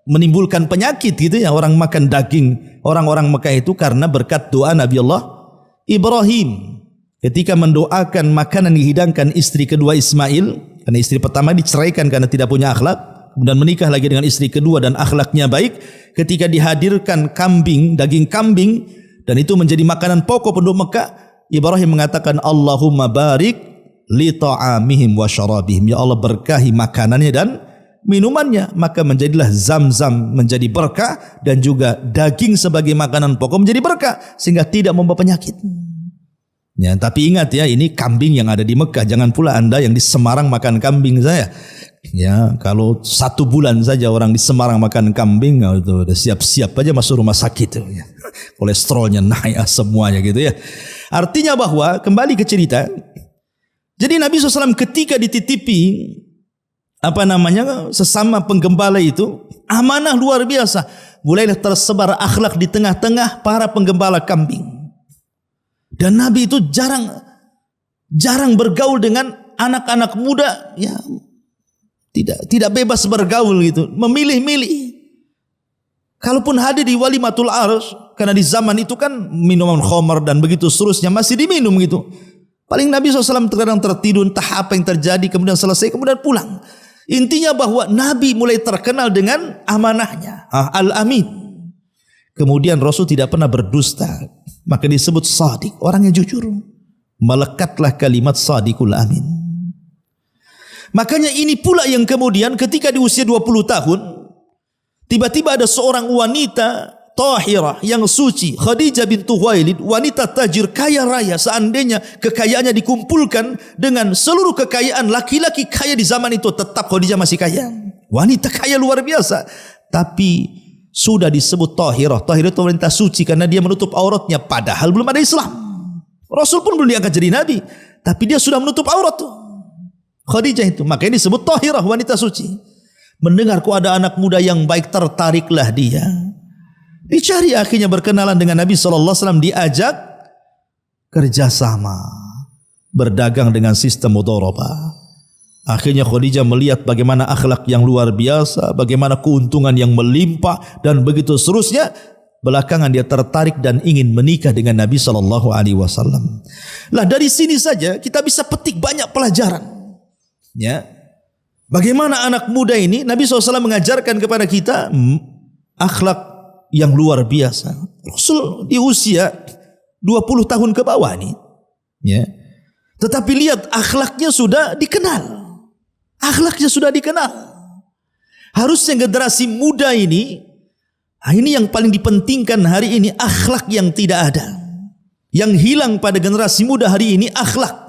menimbulkan penyakit gitu ya orang makan daging orang-orang Mekah itu? Karena berkat doa Nabi Allah Ibrahim ketika mendoakan makanan dihidangkan istri kedua Ismail, karena istri pertama diceraikan karena tidak punya akhlak, kemudian menikah lagi dengan istri kedua dan akhlaknya baik. Ketika dihadirkan kambing, daging kambing, dan itu menjadi makanan pokok penduduk Mekah, Ibrahim mengatakan Allahumma barik li ta'amihim wa syarabihim, ya Allah berkahi makanannya dan minumannya. Maka menjadilah Zam-Zam menjadi berkah, dan juga daging sebagai makanan pokok menjadi berkah sehingga tidak membawa penyakit. Ya, tapi ingat ya, ini kambing yang ada di Mekah. Jangan pula Anda yang di Semarang makan kambing saya. Ya, kalau 1 bulan saja orang di Semarang makan kambing, itu udah siap-siap aja masuk rumah sakit. Ya. Kolesterolnya naik semuanya gitu ya. Artinya bahwa kembali ke cerita. Jadi Nabi SAW ketika dititipi sesama penggembala itu, amanah luar biasa. Mulailah tersebar akhlak di tengah-tengah para penggembala kambing. Dan Nabi itu jarang bergaul dengan anak-anak muda, ya tidak bebas bergaul gitu, memilih-milih. Kalaupun hadir di walimatul arus, karena di zaman itu kan minuman khamar dan begitu seterusnya masih diminum gitu. Paling Nabi SAW terkadang tertidur, entah apa yang terjadi, kemudian selesai, kemudian pulang. Intinya bahwa Nabi mulai terkenal dengan amanahnya, al-amin. Kemudian Rasul tidak pernah berdusta, maka disebut sadiq, orang yang jujur. Melekatlah kalimat sadiqul amin. Makanya ini pula yang kemudian ketika di usia 20 tahun, tiba-tiba ada seorang wanita tahirah yang suci, Khadijah bintu Khuwailid, wanita tajir kaya raya. Seandainya kekayaannya dikumpulkan dengan seluruh kekayaan laki-laki kaya di zaman itu, tetap Khadijah masih kaya. Wanita kaya luar biasa, tapi sudah disebut tahirah. Tahirah itu wanita suci karena dia menutup auratnya, padahal belum ada Islam. Rasul pun belum diangkat jadi nabi, tapi dia sudah menutup aurat tuh, Khadijah itu. Makanya disebut tahirah, wanita suci. Mendengar kok ada anak muda yang baik, tertariklah dia. Dicari, akhirnya berkenalan dengan Nabi SAW, diajak kerjasama, berdagang dengan sistem mudharabah. Akhirnya Khadijah melihat bagaimana akhlak yang luar biasa, bagaimana keuntungan yang melimpah, dan begitu seterusnya. Belakangan dia tertarik dan ingin menikah dengan Nabi SAW. Lah dari sini saja kita bisa petik banyak pelajaran. Ya, bagaimana anak muda ini Nabi SAW mengajarkan kepada kita akhlak yang luar biasa. Rasul di usia 20 tahun ke bawah nih, ya. Tetapi lihat akhlaknya sudah dikenal. Akhlaknya sudah dikenal. Harusnya generasi muda ini yang paling dipentingkan hari ini, akhlak yang tidak ada. Yang hilang pada generasi muda hari ini akhlak.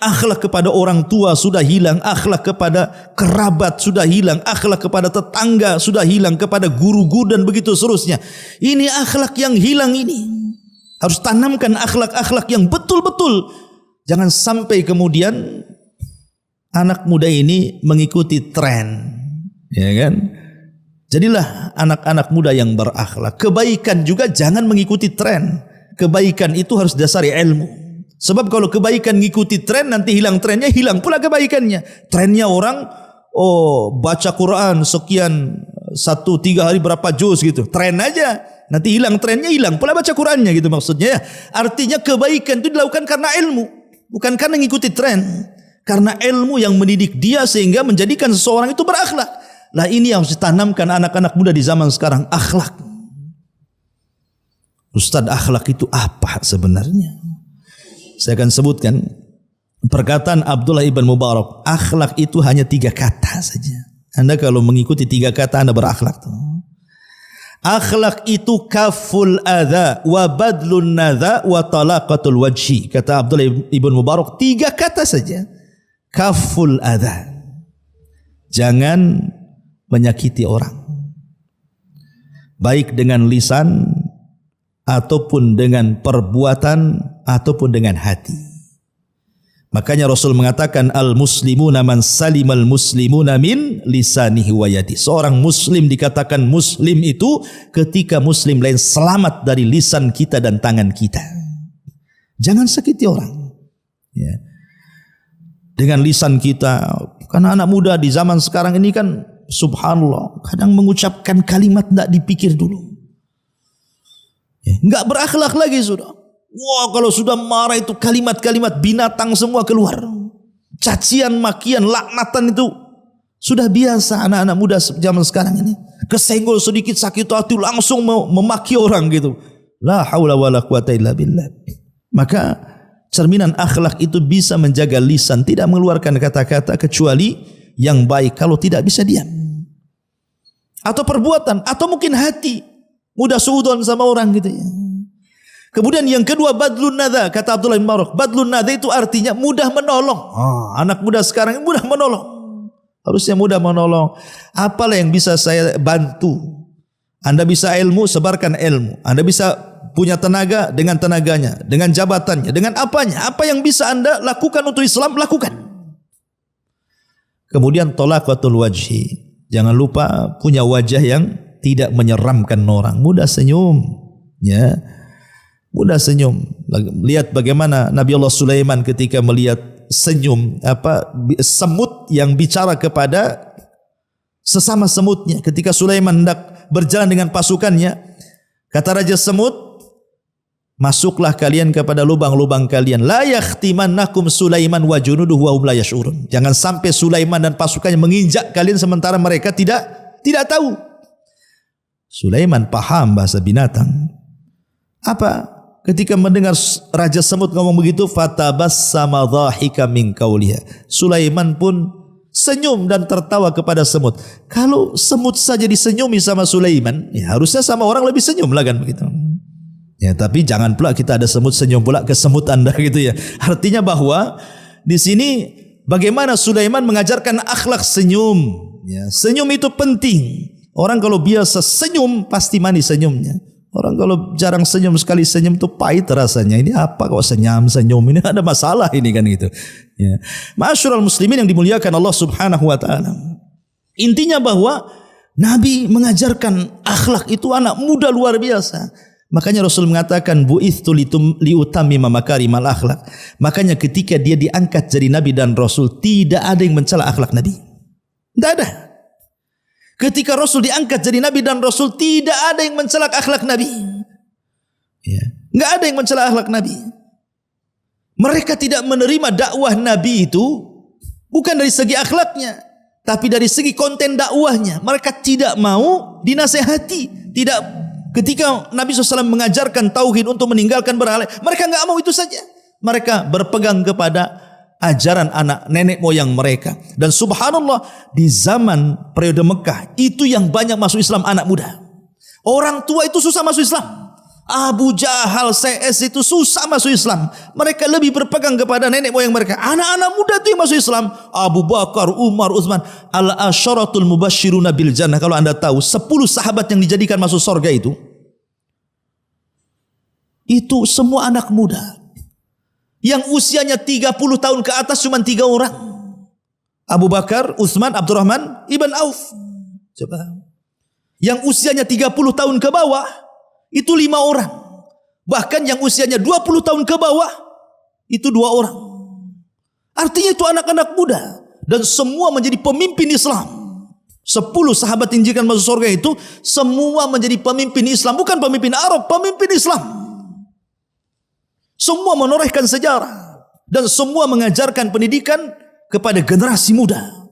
Akhlak kepada orang tua sudah hilang, akhlak kepada kerabat sudah hilang, akhlak kepada tetangga sudah hilang, kepada guru-guru dan begitu seterusnya. Ini akhlak yang hilang ini. Harus tanamkan akhlak-akhlak yang betul-betul. Jangan sampai kemudian anak muda ini mengikuti tren, ya kan? Jadilah anak-anak muda yang berakhlak. Kebaikan juga jangan mengikuti tren. Kebaikan itu harus dasari ilmu. Sebab kalau kebaikan ngikuti tren, nanti hilang trennya, hilang pula kebaikannya. Trennya orang, baca Quran sekian, 1-3 hari berapa juz gitu. Tren aja. Nanti hilang trennya, hilang pula baca Qurannya gitu maksudnya. Artinya kebaikan itu dilakukan karena ilmu. Bukan karena ngikuti tren. Karena ilmu yang mendidik dia sehingga menjadikan seseorang itu berakhlak. Lah ini yang harus ditanamkan anak-anak muda di zaman sekarang. Akhlak. Ustaz, akhlak itu apa sebenarnya? Saya akan sebutkan perkataan Abdullah ibn Mubarak. Akhlak itu hanya 3 kata saja. Anda kalau mengikuti 3 kata Anda berakhlak. Akhlak itu kaful adha wa badlun nadha wa talaqatul wajhi. Kata Abdullah ibn Mubarak, 3 kata saja. Kaful adha. Jangan menyakiti orang. Baik dengan lisan ataupun dengan perbuatan ataupun dengan hati. Makanya Rasul mengatakan al-muslimuna man salimal muslimuna min lisanihi wa yadi. Seorang muslim dikatakan muslim itu ketika muslim lain selamat dari lisan kita dan tangan kita. Jangan sakiti orang. Ya. Dengan lisan kita, karena anak muda di zaman sekarang ini kan subhanallah, kadang mengucapkan kalimat tidak dipikir dulu. Ya, enggak berakhlak lagi sudah. Wah, kalau sudah marah itu kalimat-kalimat binatang semua keluar. Cacian, makian, laknatan itu sudah biasa anak-anak muda zaman sekarang ini. Kesenggol sedikit sakit hati langsung memaki orang gitu. La haula wala quwata illa billah. Maka cerminan akhlak itu bisa menjaga lisan, tidak mengeluarkan kata-kata kecuali yang baik, kalau tidak bisa diam. Atau perbuatan, atau mungkin hati mudah suudon sama orang gitu ya. Kemudian yang kedua badlun nadha, kata Abdullah bin Mubarak. Badlun nadha itu artinya mudah menolong. Anak muda sekarang mudah menolong. Harusnya mudah menolong. Apalah yang bisa saya bantu? Anda bisa ilmu, sebarkan ilmu. Anda bisa punya tenaga dengan tenaganya, dengan jabatannya, dengan apanya. Apa yang bisa Anda lakukan untuk Islam, lakukan. Kemudian talaqatul wajhi. Jangan lupa punya wajah yang tidak menyeramkan orang. Mudah senyum. Ya. Mudah senyum. Lihat bagaimana Nabi Allah Sulaiman ketika melihat senyum semut yang bicara kepada sesama semutnya. Ketika Sulaiman hendak berjalan dengan pasukannya, kata Raja Semut, masuklah kalian kepada lubang-lubang kalian. La yakhtimannakum Sulaiman wa junuduhu wa hum la yash'urun. Jangan sampai Sulaiman dan pasukannya menginjak kalian sementara mereka tidak tahu. Sulaiman paham bahasa binatang. Apa? Ketika mendengar Raja Semut ngomong begitu, fatabassama dhahika min qauliha. Sulaiman pun senyum dan tertawa kepada semut. Kalau semut saja disenyumi sama Sulaiman, ya harusnya sama orang lebih senyum lah kan begitu. Ya, tapi jangan pula kita ada semut senyum pula ke semut Anda gitu ya. Artinya bahwa di sini bagaimana Sulaiman mengajarkan akhlak senyum. Ya, senyum itu penting. Orang kalau biasa senyum pasti manis senyumnya. Orang kalau jarang senyum, sekali senyum itu pahit rasanya. Ini apa kok senyum? Ini ada masalah ini kan gitu. Ya. Ma'asyiral muslimin yang dimuliakan Allah Subhanahu wa taala. Intinya bahwa Nabi mengajarkan akhlak itu anak muda luar biasa. Makanya Rasul mengatakan bu'ithtu liutammima makarimal akhlak. Makanya ketika dia diangkat jadi nabi dan rasul, tidak ada yang mencela akhlak Nabi. Tidak ada. Ketika Rasul diangkat jadi nabi dan rasul, tidak ada yang mencela akhlak Nabi. Ya. Enggak ada yang mencela akhlak Nabi. Mereka tidak menerima dakwah Nabi itu bukan dari segi akhlaknya, tapi dari segi konten dakwahnya. Mereka tidak mau dinasehati. Tidak, ketika Nabi SAW mengajarkan tauhid untuk meninggalkan berhala, mereka enggak mau itu saja. Mereka berpegang kepada ajaran anak nenek moyang mereka. Dan subhanallah, di zaman periode Mekah itu yang banyak masuk Islam anak muda. Orang tua itu susah masuk Islam. Abu Jahal, CS itu susah masuk Islam. Mereka lebih berpegang kepada nenek moyang mereka. Anak-anak muda itu yang masuk Islam. Abu Bakar, Umar, Utsman, al-asyaratul mubasysyiruna bil jannah. Kalau Anda tahu 10 sahabat yang dijadikan masuk surga itu semua anak muda. Yang usianya 30 tahun ke atas cuma 3 orang. Abu Bakar, Utsman, Abdurrahman, Ibn Auf. Coba. Yang usianya 30 tahun ke bawah itu 5 orang. Bahkan yang usianya 20 tahun ke bawah Itu 2 orang. Artinya itu anak-anak muda. Dan semua menjadi pemimpin Islam. 10 sahabat injikan masuk surga itu semua menjadi pemimpin Islam. Bukan pemimpin Arab, pemimpin Islam. Semua menorehkan sejarah. Dan semua mengajarkan pendidikan kepada generasi muda.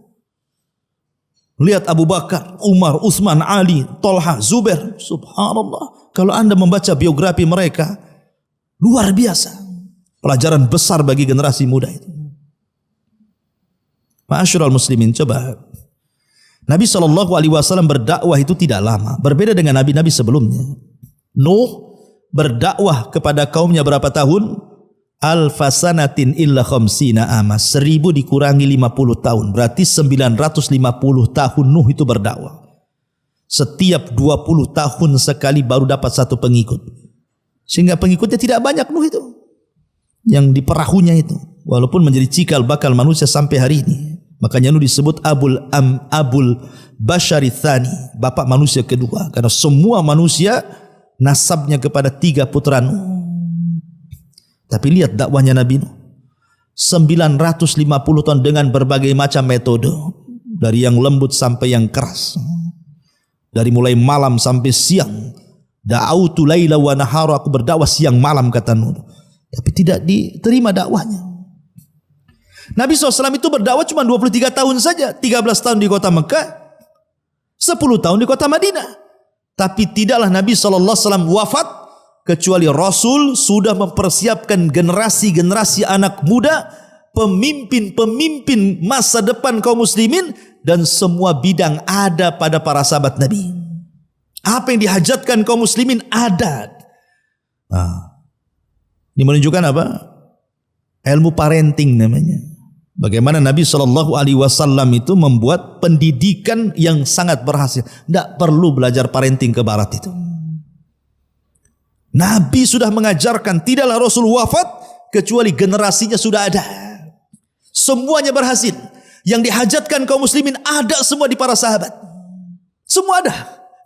Lihat Abu Bakar, Umar, Utsman, Ali, Tolha, Zubair. Subhanallah. Kalau Anda membaca biografi mereka, luar biasa. Pelajaran besar bagi generasi muda itu. Ma'asyiral muslimin, coba. Nabi SAW berdakwah itu tidak lama. Berbeda dengan nabi-nabi sebelumnya. Nuh berdakwah kepada kaumnya berapa tahun? Alfasanatin illa khamsina ama. 1000 dikurangi 50 tahun. Berarti 950 tahun Nuh itu berdakwah. Setiap 20 tahun sekali baru dapat 1 pengikut. Sehingga pengikutnya tidak banyak Nuh itu. Yang di perahunya itu. Walaupun menjadi cikal bakal manusia sampai hari ini. Makanya Nuh disebut Abul Bashari Tsani, bapak manusia kedua. Karena semua manusia nasabnya kepada 3 putra Nuh. Tapi lihat dakwahnya Nabi Nuh. 950 tahun dengan berbagai macam metode. Dari yang lembut sampai yang keras. Dari mulai malam sampai siang. Da'autu laila wa nahara, aku berdakwah siang malam kata Nuh. Tapi tidak diterima dakwahnya. Nabi SAW itu berdakwah cuma 23 tahun saja. 13 tahun di kota Mekah. 10 tahun di kota Madinah. Tapi tidaklah Nabi SAW wafat kecuali Rasul sudah mempersiapkan generasi-generasi anak muda, pemimpin-pemimpin masa depan kaum muslimin, dan semua bidang ada pada para sahabat Nabi. Apa yang dihajatkan kaum muslimin ada. Ini menunjukkan apa? Ilmu parenting namanya. Bagaimana Nabi SAW itu membuat pendidikan yang sangat berhasil. Tidak perlu belajar parenting ke barat itu. Nabi sudah mengajarkan, tidaklah Rasul wafat kecuali generasinya sudah ada. Semuanya berhasil. Yang dihajatkan kaum muslimin ada semua di para sahabat. Semua ada.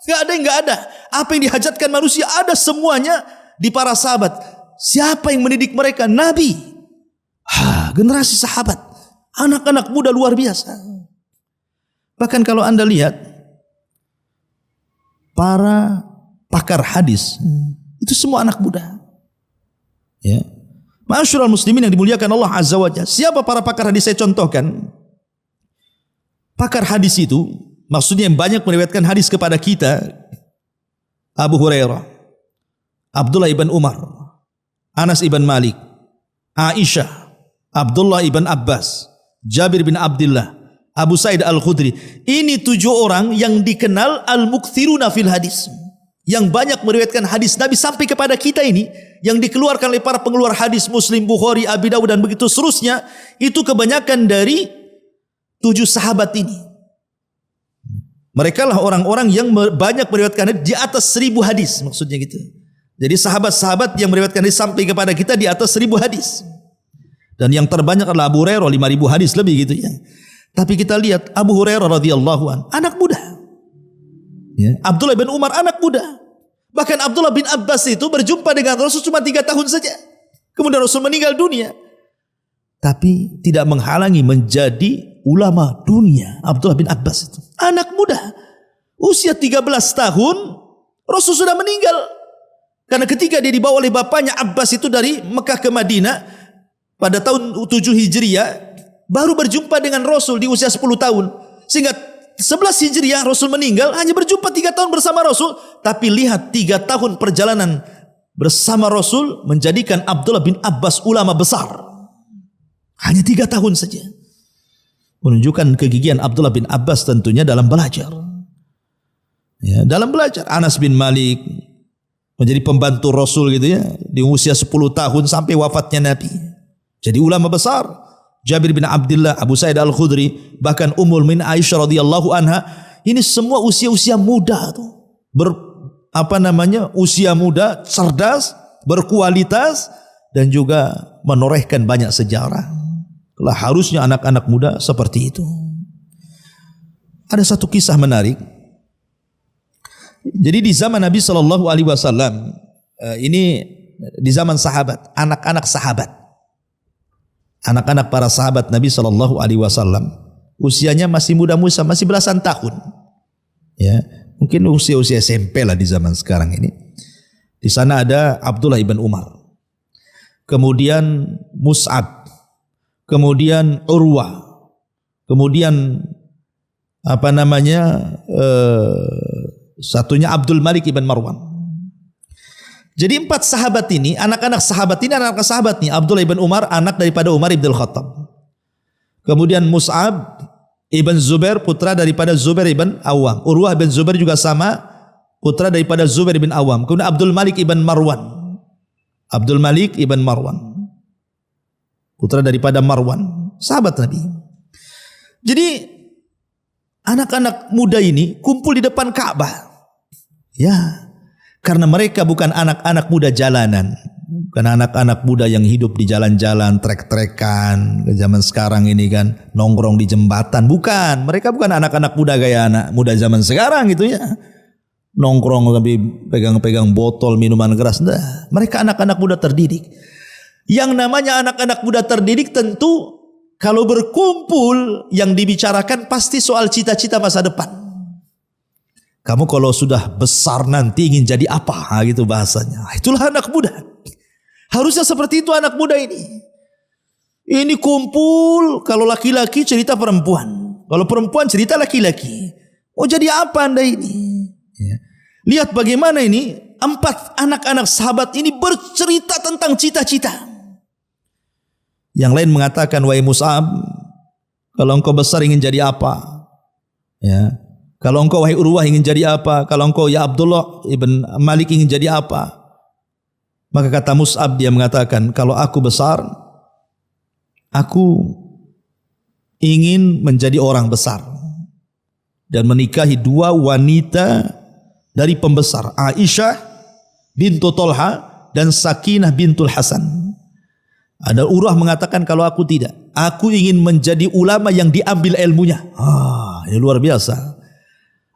Tidak ada yang tidak ada. Apa yang dihajatkan manusia ada semuanya di para sahabat. Siapa yang mendidik mereka? Nabi. Generasi sahabat. Anak-anak muda luar biasa. Bahkan kalau Anda lihat para pakar hadis, itu semua anak muda. Ya. Ma'asyiral muslimin yang dimuliakan Allah Azza wa Jalla. Siapa para pakar hadis? Saya contohkan. Pakar hadis itu maksudnya yang banyak meriwayatkan hadis kepada kita. Abu Hurairah, Abdullah ibn Umar, Anas ibn Malik, Aisyah, Abdullah ibn Abbas, Jabir bin Abdullah, Abu Sa'id Al-Khudri. Ini 7 orang yang dikenal al-mukthiruna fil hadis. Yang banyak meriwayatkan hadis Nabi sampai kepada kita ini. Yang dikeluarkan oleh para pengeluar hadis Muslim, Bukhari, Abi Dawud dan begitu seterusnya. Itu kebanyakan dari 7 sahabat ini. Mereka lah orang-orang yang banyak meriwayatkan hadis di atas 1000 hadis. Maksudnya gitu. Jadi sahabat-sahabat yang meriwayatkan hadis sampai kepada kita di atas 1000 hadis. Dan yang terbanyak adalah Abu Hurairah 5000 hadis lebih gitu ya. Tapi kita lihat Abu Hurairah radhiyallahu an, anak muda. Ya. Abdullah bin Umar anak muda. Bahkan Abdullah bin Abbas itu berjumpa dengan Rasul cuma 3 tahun saja. Kemudian Rasul meninggal dunia. Tapi tidak menghalangi menjadi ulama dunia. Abdullah bin Abbas itu anak muda. Usia 13 tahun Rasul sudah meninggal. Karena ketika dia dibawa oleh bapaknya Abbas itu dari Mekah ke Madinah pada tahun 7 Hijriah, baru berjumpa dengan Rasul di usia 10 tahun. Sehingga 11 Hijriah Rasul meninggal, hanya berjumpa 3 tahun bersama Rasul. Tapi lihat 3 tahun perjalanan bersama Rasul menjadikan Abdullah bin Abbas ulama besar. Hanya 3 tahun saja. Menunjukkan kegigihan Abdullah bin Abbas tentunya dalam belajar. Ya, dalam belajar. Anas bin Malik menjadi pembantu Rasul gitu ya, di usia 10 tahun sampai wafatnya Nabi. Jadi ulama besar. Jabir bin Abdullah, Abu Sa'id Al-Khudri, bahkan Ummul Min Aisyah radhiyallahu anha, ini semua usia-usia muda tuh. Usia muda, cerdas, berkualitas dan juga menorehkan banyak sejarah. Lah harusnya anak-anak muda seperti itu. Ada satu kisah menarik. Jadi di zaman Nabi sallallahu alaihi wasallam, ini di zaman sahabat, anak-anak sahabat. anak-anak para sahabat Nabi Shallallahu Alaihi Wasallam usianya masih muda-muda, masih belasan tahun, ya mungkin usia SMP lah di zaman sekarang ini. Di sana ada Abdullah ibn Umar, kemudian Mus'ab, kemudian Urwah, kemudian satunya Abdul Malik ibn Marwan. Jadi 4 sahabat ini, anak-anak sahabat ini, anak-anak sahabat nih. Abdullah ibn Umar, anak daripada Umar ibn Khattab. Kemudian Mus'ab ibn Zubair, putra daripada Zubair ibn Awam. Urwah ibn Zubair juga sama, putra daripada Zubair ibn Awam. Kemudian Abdul Malik ibn Marwan. Abdul Malik ibn Marwan, putra daripada Marwan, sahabat Nabi. Jadi anak-anak muda ini kumpul di depan Ka'bah. Ya, karena mereka bukan anak-anak muda jalanan, bukan anak-anak muda yang hidup di jalan-jalan trek-trekan zaman sekarang ini kan, nongkrong di jembatan. Bukan, mereka bukan anak-anak muda gaya anak muda zaman sekarang gitu ya, nongkrong tapi pegang-pegang botol minuman keras. Nah, mereka anak-anak muda terdidik. Yang namanya anak-anak muda terdidik tentu kalau berkumpul yang dibicarakan pasti soal cita-cita masa depan. Kamu kalau sudah besar nanti ingin jadi apa? Gitu bahasanya. Itulah anak muda. Harusnya seperti itu anak muda ini. Ini kumpul, kalau laki-laki cerita perempuan, kalau perempuan cerita laki-laki. Oh jadi apa Anda ini? Ya. Lihat bagaimana ini 4 anak-anak sahabat ini bercerita tentang cita-cita. Yang lain mengatakan, wahai Mus'ab, kalau engkau besar ingin jadi apa? Ya. Kalau engkau wahai Urwah ingin jadi apa? Kalau engkau ya Abdullah ibn Malik ingin jadi apa? Maka kata Mus'ab, dia mengatakan, kalau aku besar, aku ingin menjadi orang besar dan menikahi 2 wanita dari pembesar, Aisyah bintu Tolha dan Sakinah bintul Hasan. Ada Urwah mengatakan, kalau aku tidak, aku ingin menjadi ulama yang diambil ilmunya. Ini luar biasa.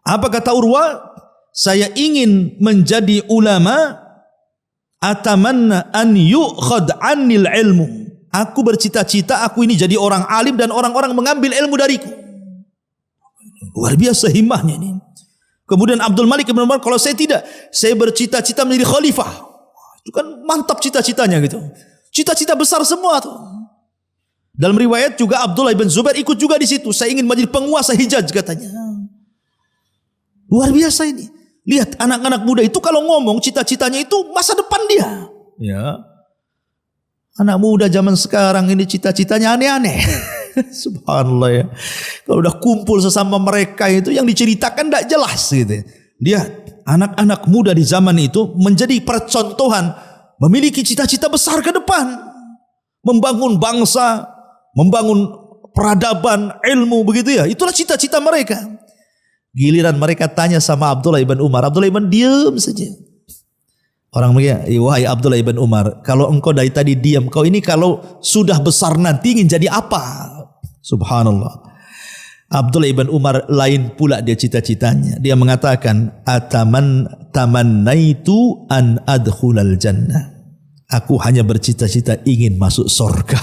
Apa kata Urwah? Saya ingin menjadi ulama, atamanna an yu'khad anil ilmu. Aku bercita-cita aku ini jadi orang alim dan orang-orang mengambil ilmu dariku. Luar biasa himmahnya ini. Kemudian Abdul Malik ibn Umar, kalau saya tidak, saya bercita-cita menjadi khalifah. Itu kan mantap cita-citanya gitu. Cita-cita besar semua tuh. Dalam riwayat juga Abdullah ibn Zubair ikut juga di situ. Saya ingin menjadi penguasa Hijaz katanya. Luar biasa ini. Lihat anak-anak muda itu kalau ngomong cita-citanya itu masa depan dia. Ya. Anak muda zaman sekarang ini cita-citanya aneh-aneh. Subhanallah ya. Kalau udah kumpul sesama mereka itu yang diceritakan tidak jelas gitu. Lihat anak-anak muda di zaman itu menjadi percontohan, memiliki cita-cita besar ke depan, membangun bangsa, membangun peradaban, ilmu begitu ya. Itulah cita-cita mereka. Giliran mereka tanya sama Abdullah ibn Umar, Abdullah ibn diam saja. Orang mereka, wahai Abdullah ibn Umar, kalau engkau dari tadi diam, kau ini kalau sudah besar nanti ingin jadi apa? Subhanallah. Abdullah ibn Umar lain pula dia cita-citanya. Dia mengatakan, tamannaitu an adkhulal jannah. Aku hanya bercita-cita ingin masuk surga.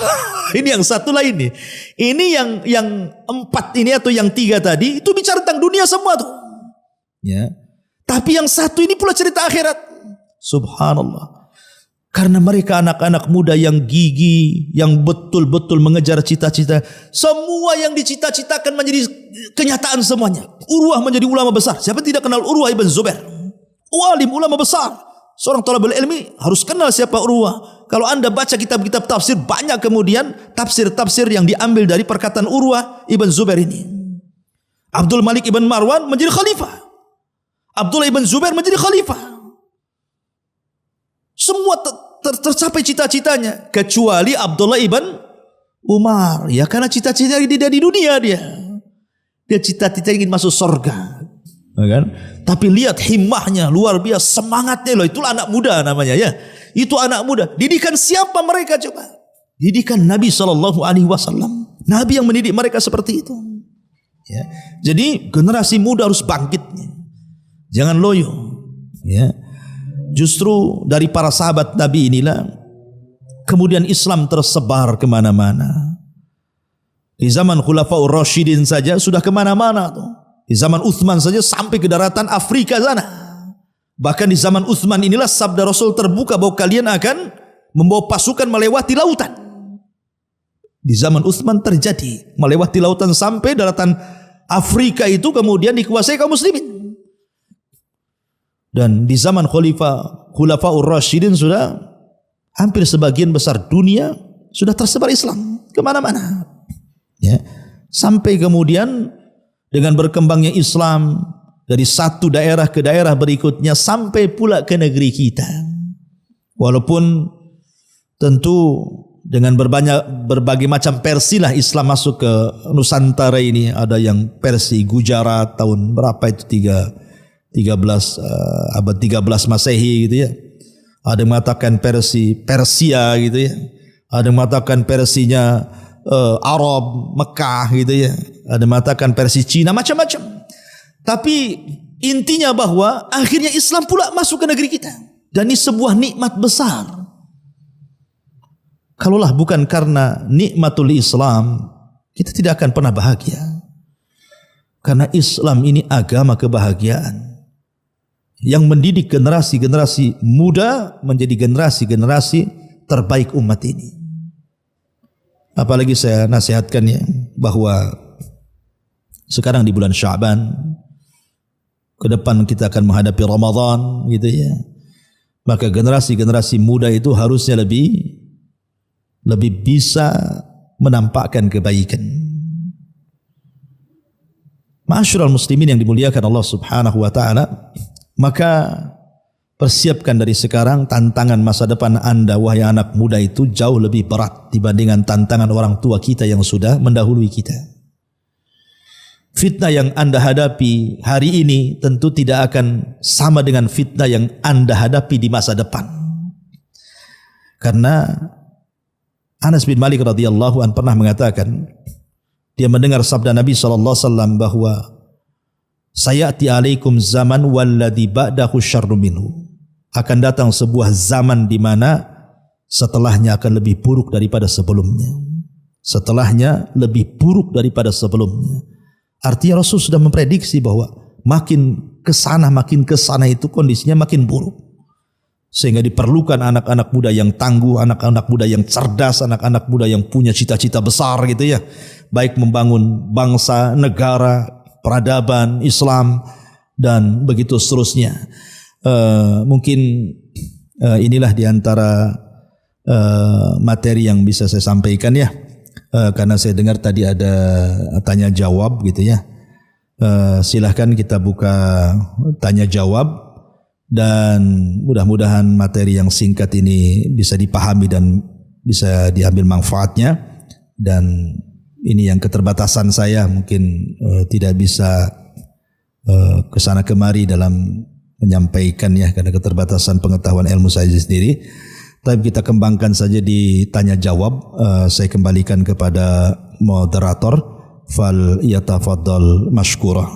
Ini yang satu lain nih. Ini yang 4 ini atau yang 3 tadi itu bicara tentang dunia semua tuh. Ya. Tapi yang satu ini pula cerita akhirat. Subhanallah. Karena mereka anak-anak muda yang gigih, yang betul-betul mengejar cita-cita. Semua yang dicita-citakan menjadi kenyataan semuanya. Urwah menjadi ulama besar. Siapa tidak kenal Urwah ibn Zubair? Alim, ulama besar. Seorang thalibul ilmi harus kenal siapa Urwah. Kalau anda baca kitab-kitab tafsir, banyak kemudian tafsir-tafsir yang diambil dari perkataan Urwah ibn Zubair ini. Abdul Malik ibn Marwan menjadi khalifah. Abdullah ibn Zubair menjadi khalifah. Semua tercapai cita-citanya kecuali Abdullah ibn Umar. Ya karena cita-cita dia di dunia dia. Dia cita-cita ingin masuk surga. Kan? Tapi lihat himmahnya luar biasa, semangatnya loh. Itulah anak muda namanya ya. Itu anak muda. Didikan siapa mereka coba? Didikan Nabi SAW. Nabi yang mendidik mereka seperti itu. Ya. Jadi generasi muda harus bangkit. Jangan loyo. Ya. Justru dari para sahabat Nabi inilah Kemudian Islam tersebar kemana-mana. Di zaman Khulafaur Rasyidin saja sudah kemana-mana tuh. Di zaman Utsman saja sampai ke daratan Afrika sana. Bahkan di zaman Utsman inilah sabda Rasul terbuka bahwa kalian akan membawa pasukan melewati lautan. Di zaman Utsman terjadi melewati lautan sampai daratan Afrika itu kemudian dikuasai kaum muslimin. Dan di zaman Khulafaur Rasyidin sudah hampir sebagian besar dunia sudah tersebar Islam kemana-mana. Ya, sampai kemudian dengan berkembangnya Islam dari satu daerah ke daerah berikutnya sampai pula ke negeri kita. Walaupun tentu dengan berbagai macam versilah Islam masuk ke Nusantara ini. Ada yang versi Gujarat tahun berapa itu 13 abad 13 Masehi gitu ya. Ada yang mengatakan versi Persia gitu ya. Ada yang mengatakan versinya Arab, Mekah gitu ya. Ada yang mengatakan versi Cina, macam-macam. Tapi intinya bahwa akhirnya Islam pula masuk ke negeri kita. Dan ini sebuah nikmat besar. Kalaulah bukan karena nikmatul Islam, kita tidak akan pernah bahagia. Karena Islam ini agama kebahagiaan yang mendidik generasi-generasi muda menjadi generasi-generasi terbaik umat ini. Apalagi saya nasihatkan ya bahwa sekarang di bulan Sya'ban, ke depan kita akan menghadapi Ramadan gitu ya. Maka generasi-generasi muda itu harusnya lebih bisa menampakkan kebaikan. Ma'asyiral muslimin yang dimuliakan Allah Subhanahu wa taala, maka persiapkan dari sekarang tantangan masa depan Anda wahai anak muda itu jauh lebih berat dibandingkan tantangan orang tua kita yang sudah mendahului kita. Fitnah yang Anda hadapi hari ini tentu tidak akan sama dengan fitnah yang Anda hadapi di masa depan. Karena Anas bin Malik radhiyallahu anhu pernah mengatakan, dia mendengar sabda Nabi SAW bahwa sayati alaikum zaman walladhi ba'dahu syarru minhu. Akan datang sebuah zaman di mana setelahnya akan lebih buruk daripada sebelumnya. Setelahnya lebih buruk daripada sebelumnya. Artinya Rasul sudah memprediksi bahwa makin kesana itu kondisinya makin buruk. Sehingga diperlukan anak-anak muda yang tangguh, anak-anak muda yang cerdas, anak-anak muda yang punya cita-cita besar gitu ya. Baik membangun bangsa, negara, peradaban, Islam, dan begitu seterusnya. Mungkin inilah diantara materi yang bisa saya sampaikan ya, karena saya dengar tadi ada tanya jawab gitu ya. Silahkan kita buka tanya jawab dan mudah-mudahan materi yang singkat ini bisa dipahami dan bisa diambil manfaatnya. Dan ini yang keterbatasan saya mungkin tidak bisa kesana kemari dalam menyampaikan ya, karena keterbatasan pengetahuan ilmu saya sendiri. Tapi kita kembangkan saja di tanya jawab. Saya kembalikan kepada moderator, fal yatafaddal mashkura.